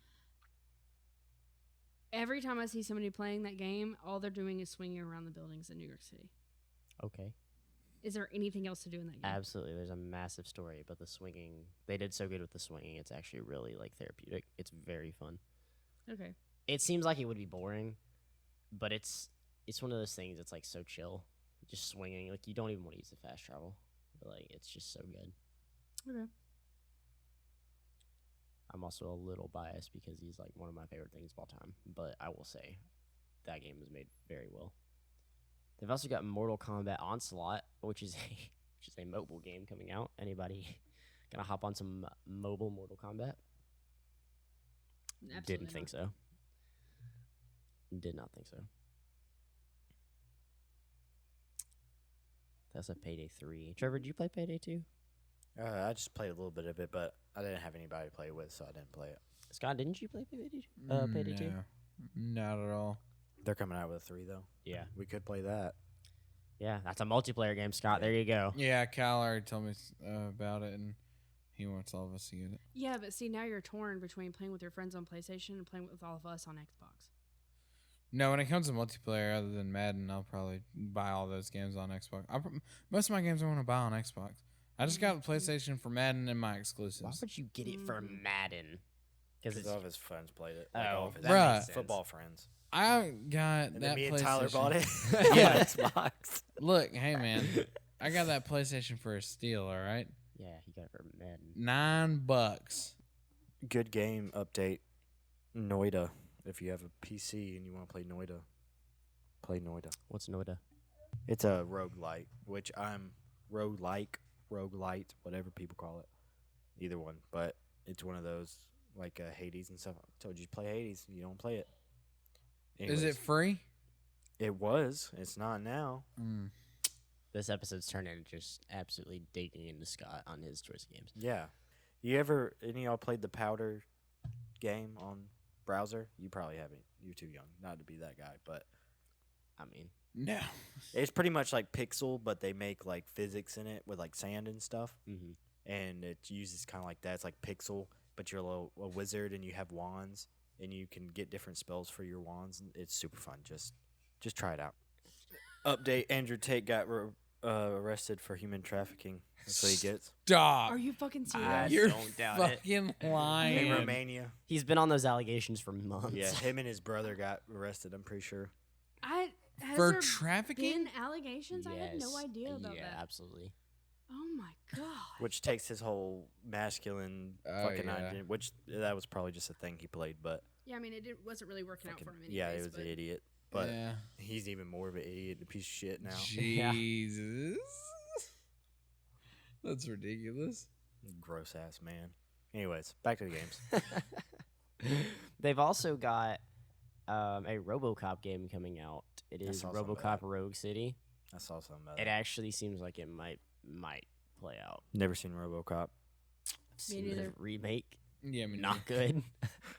Every time I see somebody playing that game, all they're doing is swinging around the buildings in New York City. Okay. Is there anything else to do in that game? Absolutely. There's a massive story, but the swinging, they did so good with the swinging. It's actually really like therapeutic. It's very fun. Okay. It seems like it would be boring, but it's one of those things that's like so chill. Just swinging. Like you don't even want to use the fast travel. But, like it's just so good. Okay. I'm also a little biased because he's like one of my favorite things of all time. But I will say that game was made very well. They've also got Mortal Kombat Onslaught, which is a mobile game coming out. Anybody gonna hop on some mobile Mortal Kombat? Absolutely Didn't think not. so. Did not think so. That's a Payday 3. Trevor, did you play Payday 2? I just played a little bit of it, but I didn't have anybody to play with, so I didn't play it. Scott, didn't you play Payday 2? Payday 2? No, not at all. They're coming out with a 3 though. Yeah. We could play that. Yeah, that's a multiplayer game, Scott. There you go. Yeah, Cal already told me about it, and he wants all of us to get it. Yeah, but see, now you're torn between playing with your friends on PlayStation and playing with all of us on Xbox. No, when it comes to multiplayer, other than Madden, I'll probably buy all those games on Xbox. Most of my games I want to buy on Xbox. I just got the PlayStation for Madden and my Why exclusives. would you get it for Madden? Because Because all of his friends played it. Oh, all of his that makes Bruh. sense. football friends. I got And that then me PlayStation. and Tyler bought it. Yeah. on Xbox. Look, hey man, I got that PlayStation for a steal. All right, Yeah, he got it for Madden. $9. Good game update. Noida. If you have a PC and you want to play Noida, play Noida. What's Noida? It's a roguelite, which I'm roguelite, whatever people call it. Either one. But it's one of those like Hades and stuff. I told you to play Hades. You don't play it. Is it Anyways, free? It was. It's not now. Mm. This episode's turned into just absolutely digging into Scott on his choice of games. Yeah. Any of y'all played the Powder game on browser? You probably haven't. You're too young not to be that guy. But I mean, No. it's pretty much like Pixel, but they make like physics in it with like sand and stuff. mm-hmm. And it uses kind of like that. It's like Pixel, but you're a wizard and you have wands and you can get different spells for your wands. And it's super fun. Just try it out. Update: Andrew Tate got arrested for human trafficking. That's what he gets Stop. Are you fucking serious? I You're don't doubt it. fucking in lying. Romania. He's been on those allegations for months. Yeah, him and his brother got arrested. I'm pretty sure. Has For there trafficking? been allegations? I had no idea about yeah, that. absolutely. Oh my god. Which takes his whole masculine Oh, fucking yeah. identity. Which that was probably just a thing he played, but Yeah, I mean, wasn't really working out fucking, for him. Anyways, yeah, he was but an idiot. But yeah. he's even more of an idiot, a piece of shit now. Yeah. Jesus. That's ridiculous. Gross ass man. Anyways, back to the games. They've also got a RoboCop game coming out. It I is saw some of RoboCop that. Rogue City. I saw something about It it. actually seems like it might play out. Never seen RoboCop. I've seen the neither. remake. Yeah, I mean, Not good.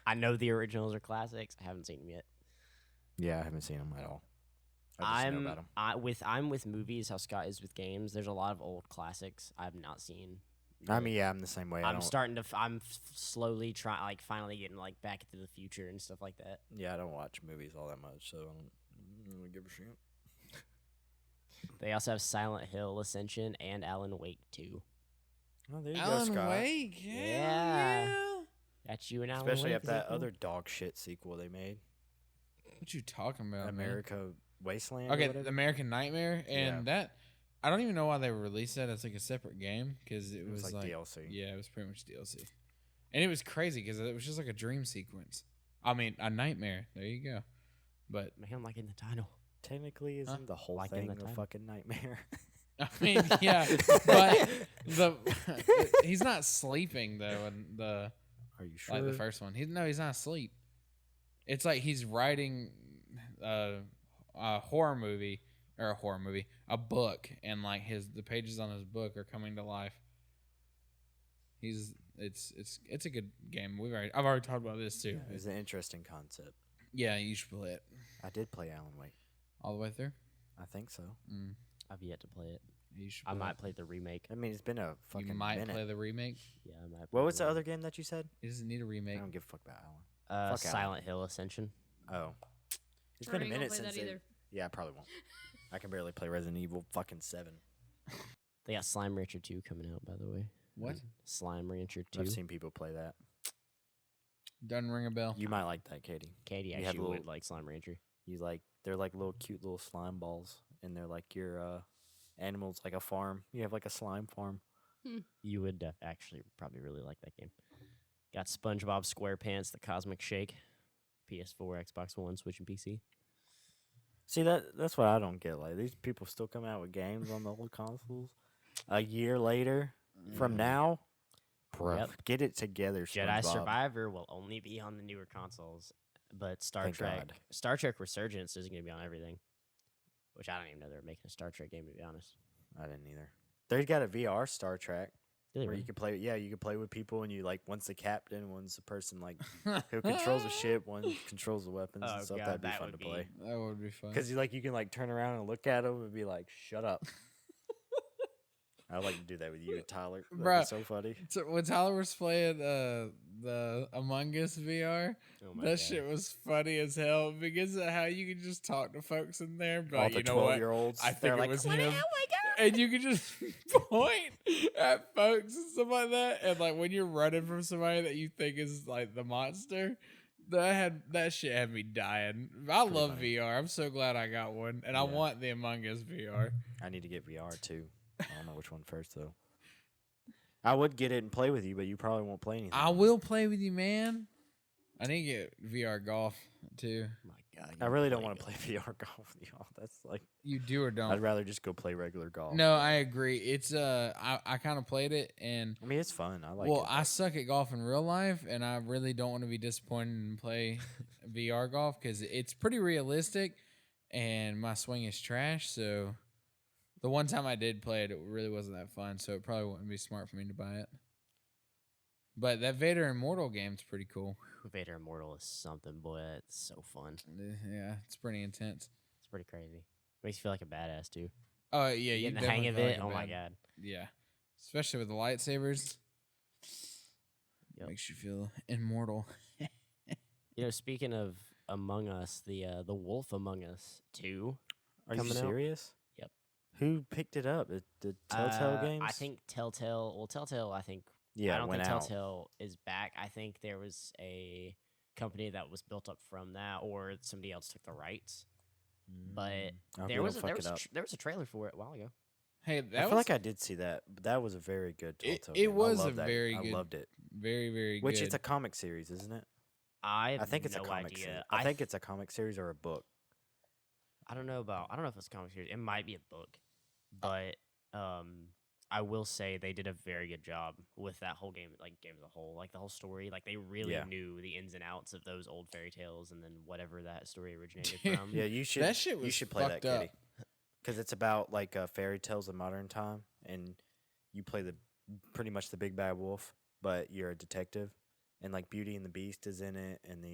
I know the originals are classics. I haven't seen them yet. Yeah, I haven't seen him at all. I just know about him. I'm with movies how Scott is with games. There's a lot of old classics I've not seen. I mean, yeah, I'm the same way. I I'm don't, starting to. I'm slowly trying, like, finally getting like Back into the Future and stuff like that. Yeah, I don't watch movies all that much, so I don't really give a shit. They also have Silent Hill Ascension and Alan Wake 2. Oh, there you go, Alan Scott. Wake. Yeah. That's you and Alan Especially Wake. after that other dog shit sequel they made, What you talking about, man? America Wasteland. or Okay, whatever. American Nightmare, and that I don't even know why they released that as like a separate game because it, It was like DLC. Yeah, it was pretty much DLC, and it was crazy because it was just like a dream sequence. I mean, a nightmare. There you go. But Man, like in the title. Technically, isn't the whole Like in thing the a title. fucking nightmare? I mean, yeah, but he's not sleeping though. In the Are you sure? like the first one, he's not asleep. It's like he's writing a horror movie or a book, and like the pages on his book are coming to life. It's a good game. I've already talked about this too. Yeah, it's an interesting concept. Yeah, you should play it I did play Alan Wake. all the way through. I think so. I've yet to play it. You should. I play might it. play the remake. I mean, it's been a fucking You might minute. play the remake. Yeah, I might. What play was the remake. other game that you said? It doesn't need a I remake. don't give a fuck about Alan. fuck Alan. Silent Hill Ascension. Oh, it's I been a ain't gonna minute play since. that either. Yeah, I probably won't. I can barely play Resident Evil fucking 7. They got Slime Rancher 2 coming out, by the way. What? Slime Rancher 2. I've seen people play that. Doesn't ring a bell. You might like that, Katie. Katie you have actually would little- like Slime Rancher. They're like little cute little slime balls, and they're like your animals, like a farm. You have like a slime farm. You would actually probably really like that game. Got SpongeBob SquarePants: The Cosmic Shake, PS4, Xbox One, Switch, and PC. See that's what I don't get. Like these people still come out with games on the old consoles a year later from now. Bro, Yep. get it together, Jedi SpongeBob. Survivor will only be on the newer consoles, but Thank God. Star Trek Resurgence is going to be on everything. Which I don't even know they're making a Star Trek game, to be honest. I didn't either. They've got a VR Star Trek Do they where really? you can play. Yeah, you can play with people, and you like one's the captain, one's the person like who controls the ship, one controls the weapons Oh, and stuff. God, That'd be that fun to would play. That would be fun. Because you can like turn around and look at them and be like, "Shut up." I'd like to do that with you, Tyler. That'd Bruh. be so funny. So when Tyler was playing the Among Us VR, Oh my that God. shit was funny as hell because of how you could just talk to folks in there. But All the you know what? 12-year-olds. I think they're it like, was "What the him. hell, my God?" And you could just point at folks and stuff like that. And like when you're running from somebody that you think is like the monster, that shit had me dying. I Pretty love funny. VR. I'm so glad I got one, and I Yeah. want the Among Us VR. I need to get VR too. I don't know which one first though. I would get it and play with you, but you probably won't play anything. I will play with you, man. I need to get VR golf too. Oh my God. I really don't want to play VR golf with y'all. That's like You do or don't? I'd rather just go play regular golf. No, I agree. It's I kind of played it, and I mean it's fun. I like well, it. I suck at golf in real life, and I really don't want to be disappointed and play VR golf because it's pretty realistic, and my swing is trash. So the one time I did play it, it really wasn't that fun. So it probably wouldn't be smart for me to buy it. But that Vader Immortal game's pretty cool. Vader Immortal is something, boy. It's so fun. Yeah, it's pretty intense. It's pretty crazy. Makes you feel like a badass too. Oh yeah, you Getting the hang definitely of feel it. like a Oh my bad- God. Yeah, especially with the lightsabers. Yep. Makes you feel immortal. You know, speaking of Among Us, the Wolf Among Us 2. Are you coming out. serious? Yep. Who picked it up? The Telltale Games? I think Telltale. Well, Telltale. I think. Yeah, I don't went think out. Telltale is back. I think there was a company that was built up from that, or somebody else took the rights. But I hope there they was don't a, there fuck was it a up. there was a trailer for it a while ago. Hey, I that feel was like I did see that. But that was a very good It- Telltale it game. I was a loved that. very I good- loved it. very, very Which good. it's a comic series, isn't it? I I think it's no a comic idea. series. I think it's a comic series or a book. I don't know if it's a comic series. It might be a book, but I will say they did a very good job with that whole game, like game as a whole, like the whole story. Like they really Yeah. knew the ins and outs of those old fairy tales, and then whatever that story originated Dude, from. Yeah, you should. That shit you was should play that, fucked up. Kitty. Because it's about like fairy tales of modern time, and you play pretty much the big bad wolf, but you're a detective, and like Beauty and the Beast is in it, and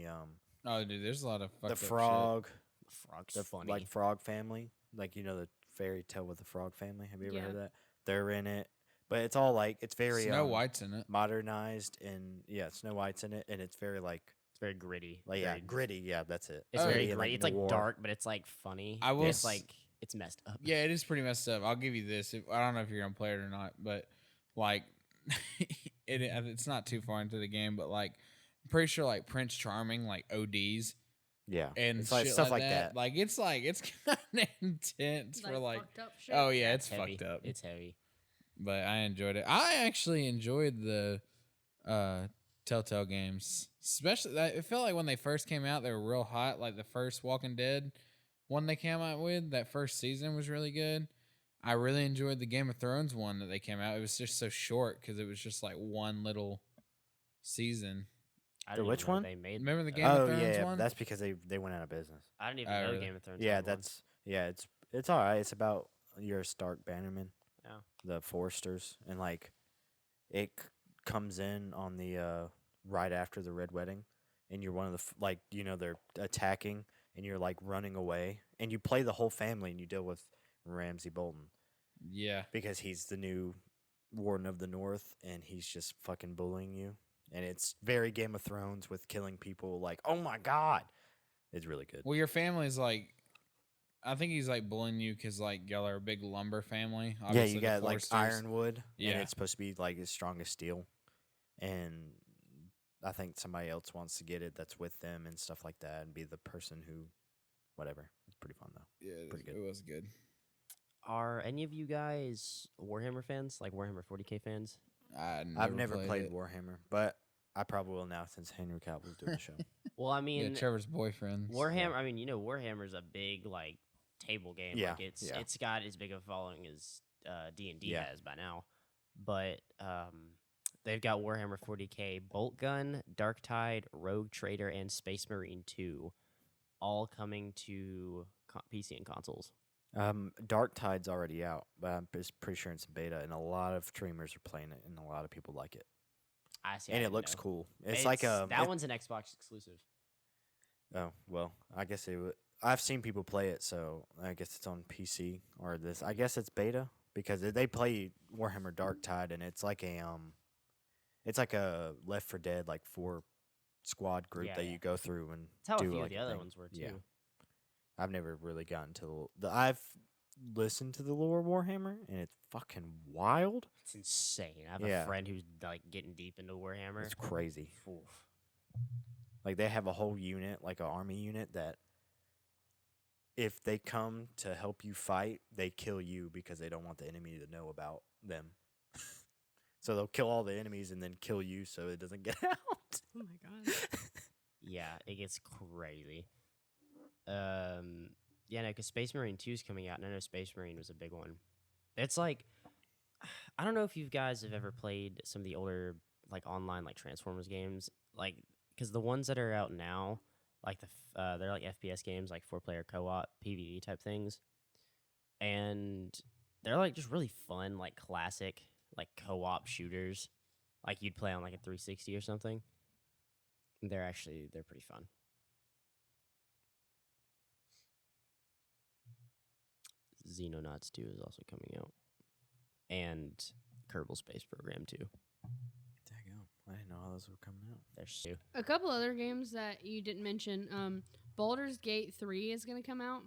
Oh, dude, there's a lot of fucked the up shit. frog, The frog's the funny. like frog family, like the fairy tale with the frog family. Have you ever Yeah. heard that? They're in it, but it's all like it's very Snow White's in it. modernized, and yeah, Snow White's in it, and it's very like It's very gritty. yeah, very- gritty. Yeah, that's it. It's Oh, very and, gritty. It's like noir. dark, but it's like funny. I will It's s- like it's messed up. Yeah, it is pretty messed up. I'll give you this. I don't know if you're gonna play it or not, but like, it's not too far into the game, but like, I'm pretty sure like Prince Charming like ODs Yeah, and it's like shit stuff like like that. Like it's kind of intense for like. fucked up shit. Oh yeah, it's heavy. fucked up. It's heavy. But I enjoyed it. I actually enjoyed the Telltale games, especially. It felt like when they first came out, they were real hot. Like the first Walking Dead one they came out with, that first season was really good. I really enjoyed the Game of Thrones one that they came out. It was just so short because it was just like one little season. I The didn't which even know one? They made. Remember the Game of Oh Thrones yeah, one? that's because they went out of business. I didn't even Oh, know really? Game of Thrones. Yeah, had one. it's all right. It's about your Stark Bannerman, Yeah. the Foresters, and like it comes in on the right after the Red Wedding, and you're one of the they're attacking, and you're like running away, and you play the whole family, and you deal with Ramsay Bolton Yeah. because he's the new Warden of the North, and he's just fucking bullying you, and it's very Game of Thrones with killing people. Like, oh my god, it's really good. Well, your family's like. I think he's like bullying you because like y'all are a big lumber family. Yeah, Obviously, you the got like Foresters- ironwood, Yeah. and it's supposed to be like as strong as steel. And I think somebody else wants to get it that's with them and stuff like that, and be the person who, whatever. It's pretty fun though. Yeah, Pretty good. it was good. Are any of you guys Warhammer fans? Like Warhammer 40K fans? I I've never played it. Warhammer, but I probably will now since Henry Cavill's doing the show. Well, I Yeah, mean, Trevor's boyfriend. Warhammer. I mean, Warhammer's a big like table game. Yeah, Like it's yeah. it's got as big of a following as D&D Yeah. has by now. But they've got Warhammer 40K, Bolt Gun, Darktide, Rogue Trader, and Space Marine 2, all coming to PC and consoles. Dark Tide's already out, but I'm pretty sure it's in beta, and a lot of streamers are playing it, and a lot of people like it. I see. And it looks cool. It's like that it- one's an Xbox exclusive. Oh well, I guess it would. I've seen people play it, so I guess it's on PC or this. I guess it's beta because they play Warhammer Dark Tide, and it's like a Left 4 Dead like 4 squad group Yeah, that yeah. you go through and That's how do a few like of the a other thing. ones were too. Yeah. I've never really gotten to I've listened to the lore Warhammer, and it's fucking wild. It's insane. I have Yeah. a friend who's like getting deep into Warhammer. It's crazy. Oof. Like they have a whole unit, like an army unit, that if they come to help you fight, they kill you because they don't want the enemy to know about them. So they'll kill all the enemies and then kill you so it doesn't get out. Oh my god. Yeah, it gets crazy. Yeah, no, because Space Marine 2 is coming out, and I know Space Marine was a big one. It's like, I don't know if you guys have ever played some of the older, like, online, like, Transformers games. Like, because the ones that are out now, like, they're like FPS games, like 4-player co-op, PvE type things. And they're, like, just really fun, like, classic, like, co-op shooters. Like, you'd play on, like, a 360 or something. They're pretty fun. Xenonauts 2 is also coming out. And Kerbal Space Program 2. Daggone. I didn't know how those were coming out. There's two. A couple other games that you didn't mention. Baldur's Gate 3 is going to come out.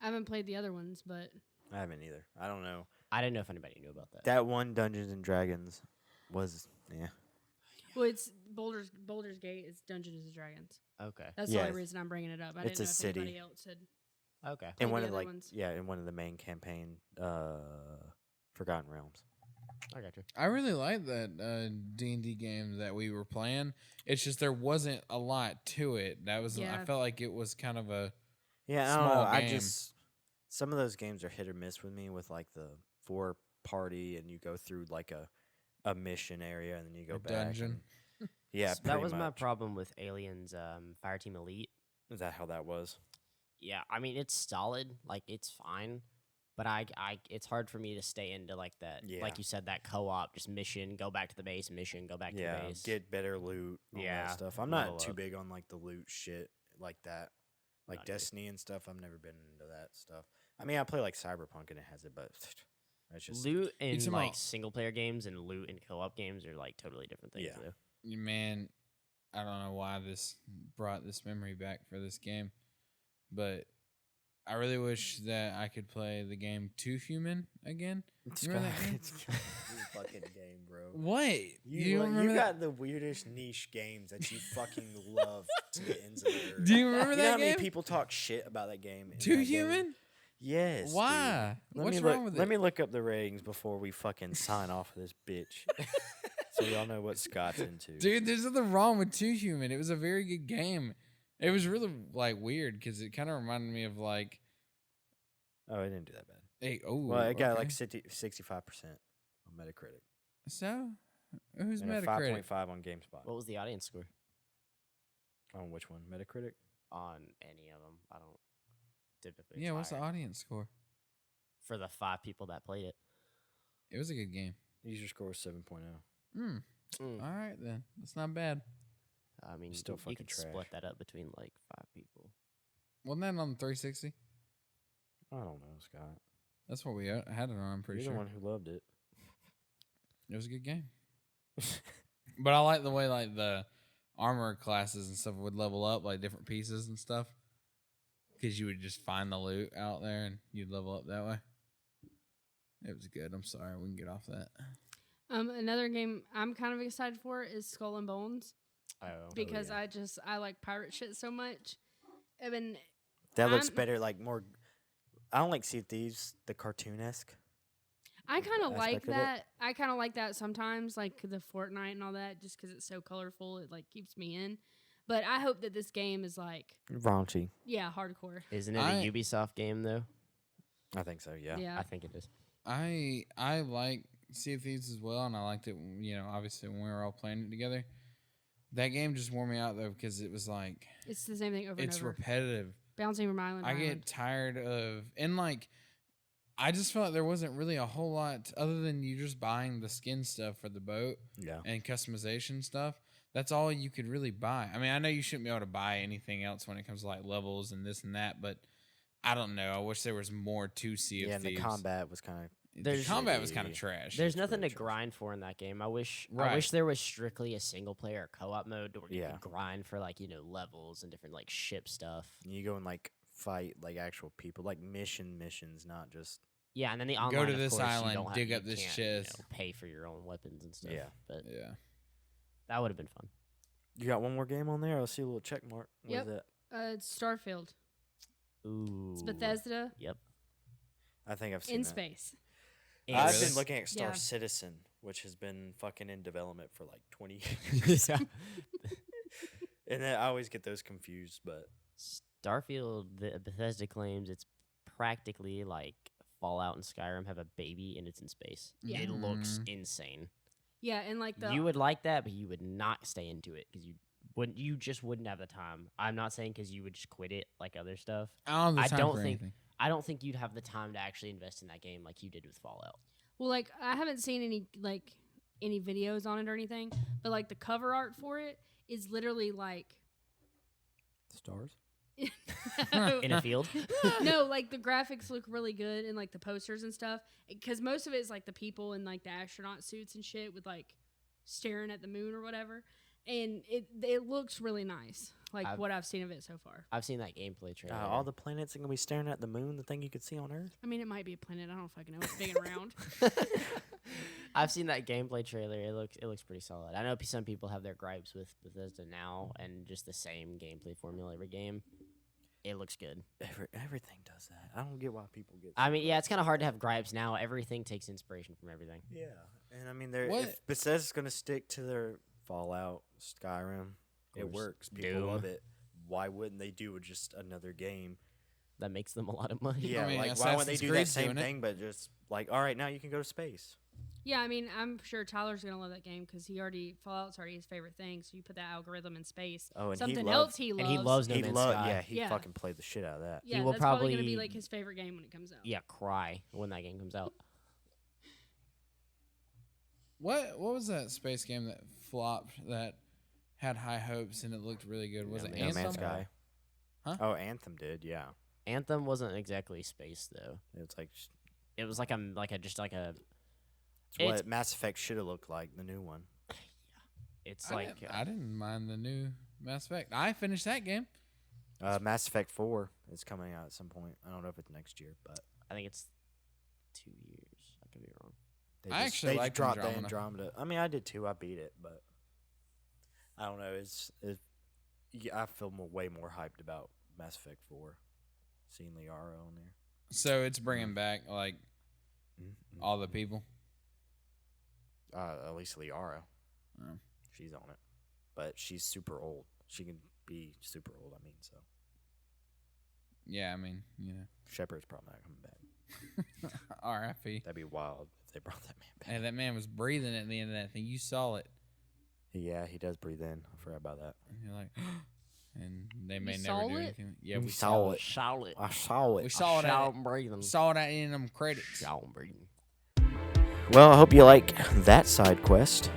I haven't played the other ones, but I haven't either. I don't know. I didn't know if anybody knew about that. That one Dungeons and Dragons was well, it's Baldur's Gate is Dungeons and Dragons. Okay. That's the Yeah, only reason I'm bringing it up. I it's didn't know a if city. anybody else had. Okay. Play in one the of other like ones. in one of the main campaign Forgotten Realms. I got you. I really like that D&D game that we were playing. It's just there wasn't a lot to it. That was Yeah. I felt like it was kind of a Yeah, I don't know. Small I game. just some of those games are hit or miss with me with like the 4 party and you go through like a mission area and then you go A back. dungeon. and- yeah, that pretty was my much. problem with Aliens Fireteam Elite. Is that how that was? Yeah, I mean it's solid, like it's fine, but I it's hard for me to stay into like that. Yeah. Like you said, that co-op, just mission, go back to the base, mission, go back to Yeah, the base. get better loot. All Yeah, that stuff. I'm level not too up. big on like the loot shit like that, like Not either. Destiny and stuff. I've never been into that stuff. I mean, I play like Cyberpunk and it has it, but it's just Loot in talking like about- single player games and loot in co-op games are like totally different things. Yeah. Though. Man, I don't know why this brought this memory back for this game, but I really wish that I could play the game Two Human again. It's Remember that game? it's a fucking game, bro. What? You, don't remember you that? got the weirdest niche games that you fucking love to the ends of the earth. Do you remember You know that how many game? people talk shit about that game? in Two that game? Human? Yes. dude. Why? Let What's me wrong look, with Let it? me look up the ratings before we fucking sign off of this bitch. So y'all know what Scott's into. Dude, there's nothing wrong with Two Human. It was a very good game. It was really like weird because it kind of reminded me of like, Oh, it didn't do that bad. hey, oh, Well, it got like okay. 65% on Metacritic. So, who's And a Metacritic? 5.5 on GameSpot. What was the audience score On which one? Metacritic? on any of them? I don't typically. Yeah, it's what's the higher. audience score? For the 5 people that played it? It was a good game. User score was 7.0. Hmm. Mm. All right then, that's not bad. I mean, Still you fucking could trash. split that up between like 5 people. Wasn't that on the 360? I don't know, Scott. That's what we had it on. I'm pretty You're sure the one who loved it. it was a good game. But I like the way like the armor classes and stuff would level up, like different pieces and stuff. Because you would just find the loot out there and you'd level up that way. It was good. I'm sorry, we can get off that. Another game I'm kind of excited for is Skull and Bones Oh, because yeah. I like pirate shit so much. I mean, That looks I'm- better, like more. I don't like Sea of Thieves, the cartoon-esque. I kind of like aspect of it. that. I kind of like that sometimes, like the Fortnite and all that, just because it's so colorful. It like keeps me in. But I hope that this game is like, Raunchy. yeah, hardcore. Isn't it I- a Ubisoft game though? I think so. Yeah. Yeah. I think it is. I like Sea of Thieves as well, and I liked it. Obviously when we were all playing it together. That game just wore me out though because it was like It's the same thing over it's and over. repetitive. Bouncing from island to I island. get tired of and like I just felt like there wasn't really a whole lot other than you just buying the skin stuff for the boat Yeah. and customization stuff. That's all you could really buy. I mean, I know you shouldn't be able to buy anything else when it comes to like levels and this and that, but I don't know. I wish there was more to Sea of Yeah, and Thieves. the combat was kind of. The There's- combat was kind of Shitty. trash. There's It's nothing really to trash. grind for in that game. I wish Right. there was strictly a single player co-op mode where you Yeah. could grind for like, levels and different like ship stuff. You go and like fight like actual people, like missions, not just. Yeah, and then the Go online to of this course, you island, don't have- dig you up this can't, chest. pay for your own weapons and stuff. Yeah. But Yeah. that would have been fun. You got one more game on there? I see a little check mark. What Yep. is it? It's Starfield. Ooh. It's Bethesda Yep. I think I've seen in that. space. And I've Really? been looking at Star Yeah. Citizen, which has been fucking in development for like 20 years. Yeah. And then I always get those confused, but Starfield, the Bethesda claims it's practically like Fallout and Skyrim have a baby and it's in space. Yeah. It looks Mhm. insane. Yeah, and like the You would like that, but you would not stay into it because you just wouldn't have the time. I'm not saying because you would just quit it like other stuff. I don't, have the I time don't for think- anything. I don't think you'd have the time to actually invest in that game like you did with Fallout. well, like I haven't seen any videos on it or anything, but like the cover art for it is literally like stars. In a field? no, like the graphics look really good and like the posters and stuff because most of it is like the people in like the astronaut suits and shit with like staring at the moon or whatever, and it looks really nice. Like I've- what I've seen of it so far. I've seen that gameplay trailer. All the planets are gonna be staring at the moon, the thing you could see on Earth. I mean, it might be a planet. I don't fucking know. It's big and round. I've seen that gameplay trailer. It looks pretty solid. I know some people have their gripes with Bethesda now and just the same gameplay formula every game. It looks good. Everything does that. I don't get why people get. I mean, yeah, it's kind of hard to have gripes now. Everything takes inspiration from everything. Yeah, and I mean, they're What- if Bethesda's gonna stick to their Fallout, Skyrim, it Or works. People Doom. love it. Why wouldn't they do just another game? That makes them a lot of money. Yeah, mean, like why wouldn't they Assassin's do that Creed's same doing it. thing, but just like, all right, now you can go to space. Yeah, I mean, I'm sure Tyler's gonna love that game because Fallout's already his favorite thing. So you put that algorithm in space. Oh, and Something he else loves. he loves. And he loves No He Man's loved. Sky. Yeah, he Yeah. fucking played the shit out of that. Yeah, will that's probably gonna probably- be like his favorite game when it comes out. Yeah, cry when that game comes out. What was that space game that flopped that had high hopes and it looked really good? Was No it Man's No Man's Anthem? Sky. Huh? Oh, Anthem did. Yeah, Anthem wasn't exactly space though. it's like It was like a it's It's- what Mass Effect should have looked like. The new one. it's I like didn't, I didn't mind the new Mass Effect. I finished that game. Mass Effect 4 is coming out at some point. I don't know if it's next year, but I think it's 2 years. I could be wrong. I actually they liked dropped Andromeda. the Andromeda. I mean, I did too. I beat it, but I don't know. Yeah, I feel way more hyped about Mass Effect 4. Seeing Liara on there. So it's bringing back like all the people. At least Liara. Oh. She's on it, but she's super old. She can be super old. I mean, so Yeah, I mean, Shepard's probably not coming back. R.I.P. That'd be wild if they brought that man back. Hey, that man was breathing at the end of that thing. You saw it, Yeah, he does breathe in. I forgot about that. and you're like, and they may never saw do it? anything. Yeah, We we saw it. Charlotte. I saw it. We saw it. Shout At, breathing. saw it at in them credits. Shout breathing. Well, I hope you like that side quest.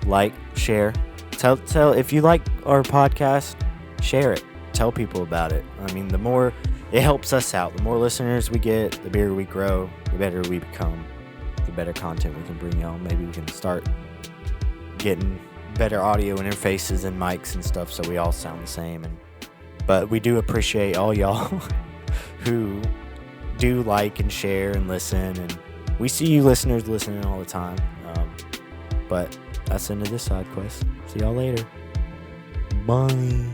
Like, share. Tell if you like our podcast, share it. Tell people about it. I mean, the more it helps us out, the more listeners we get, the bigger we grow, the better we become, the better content we can bring y'all. Maybe we can start getting better audio interfaces and mics and stuff so we all sound the same. But we do appreciate all y'all who do like and share and listen, and we see you listeners listening all the time. But that's the end of this side quest. See y'all later. Bye.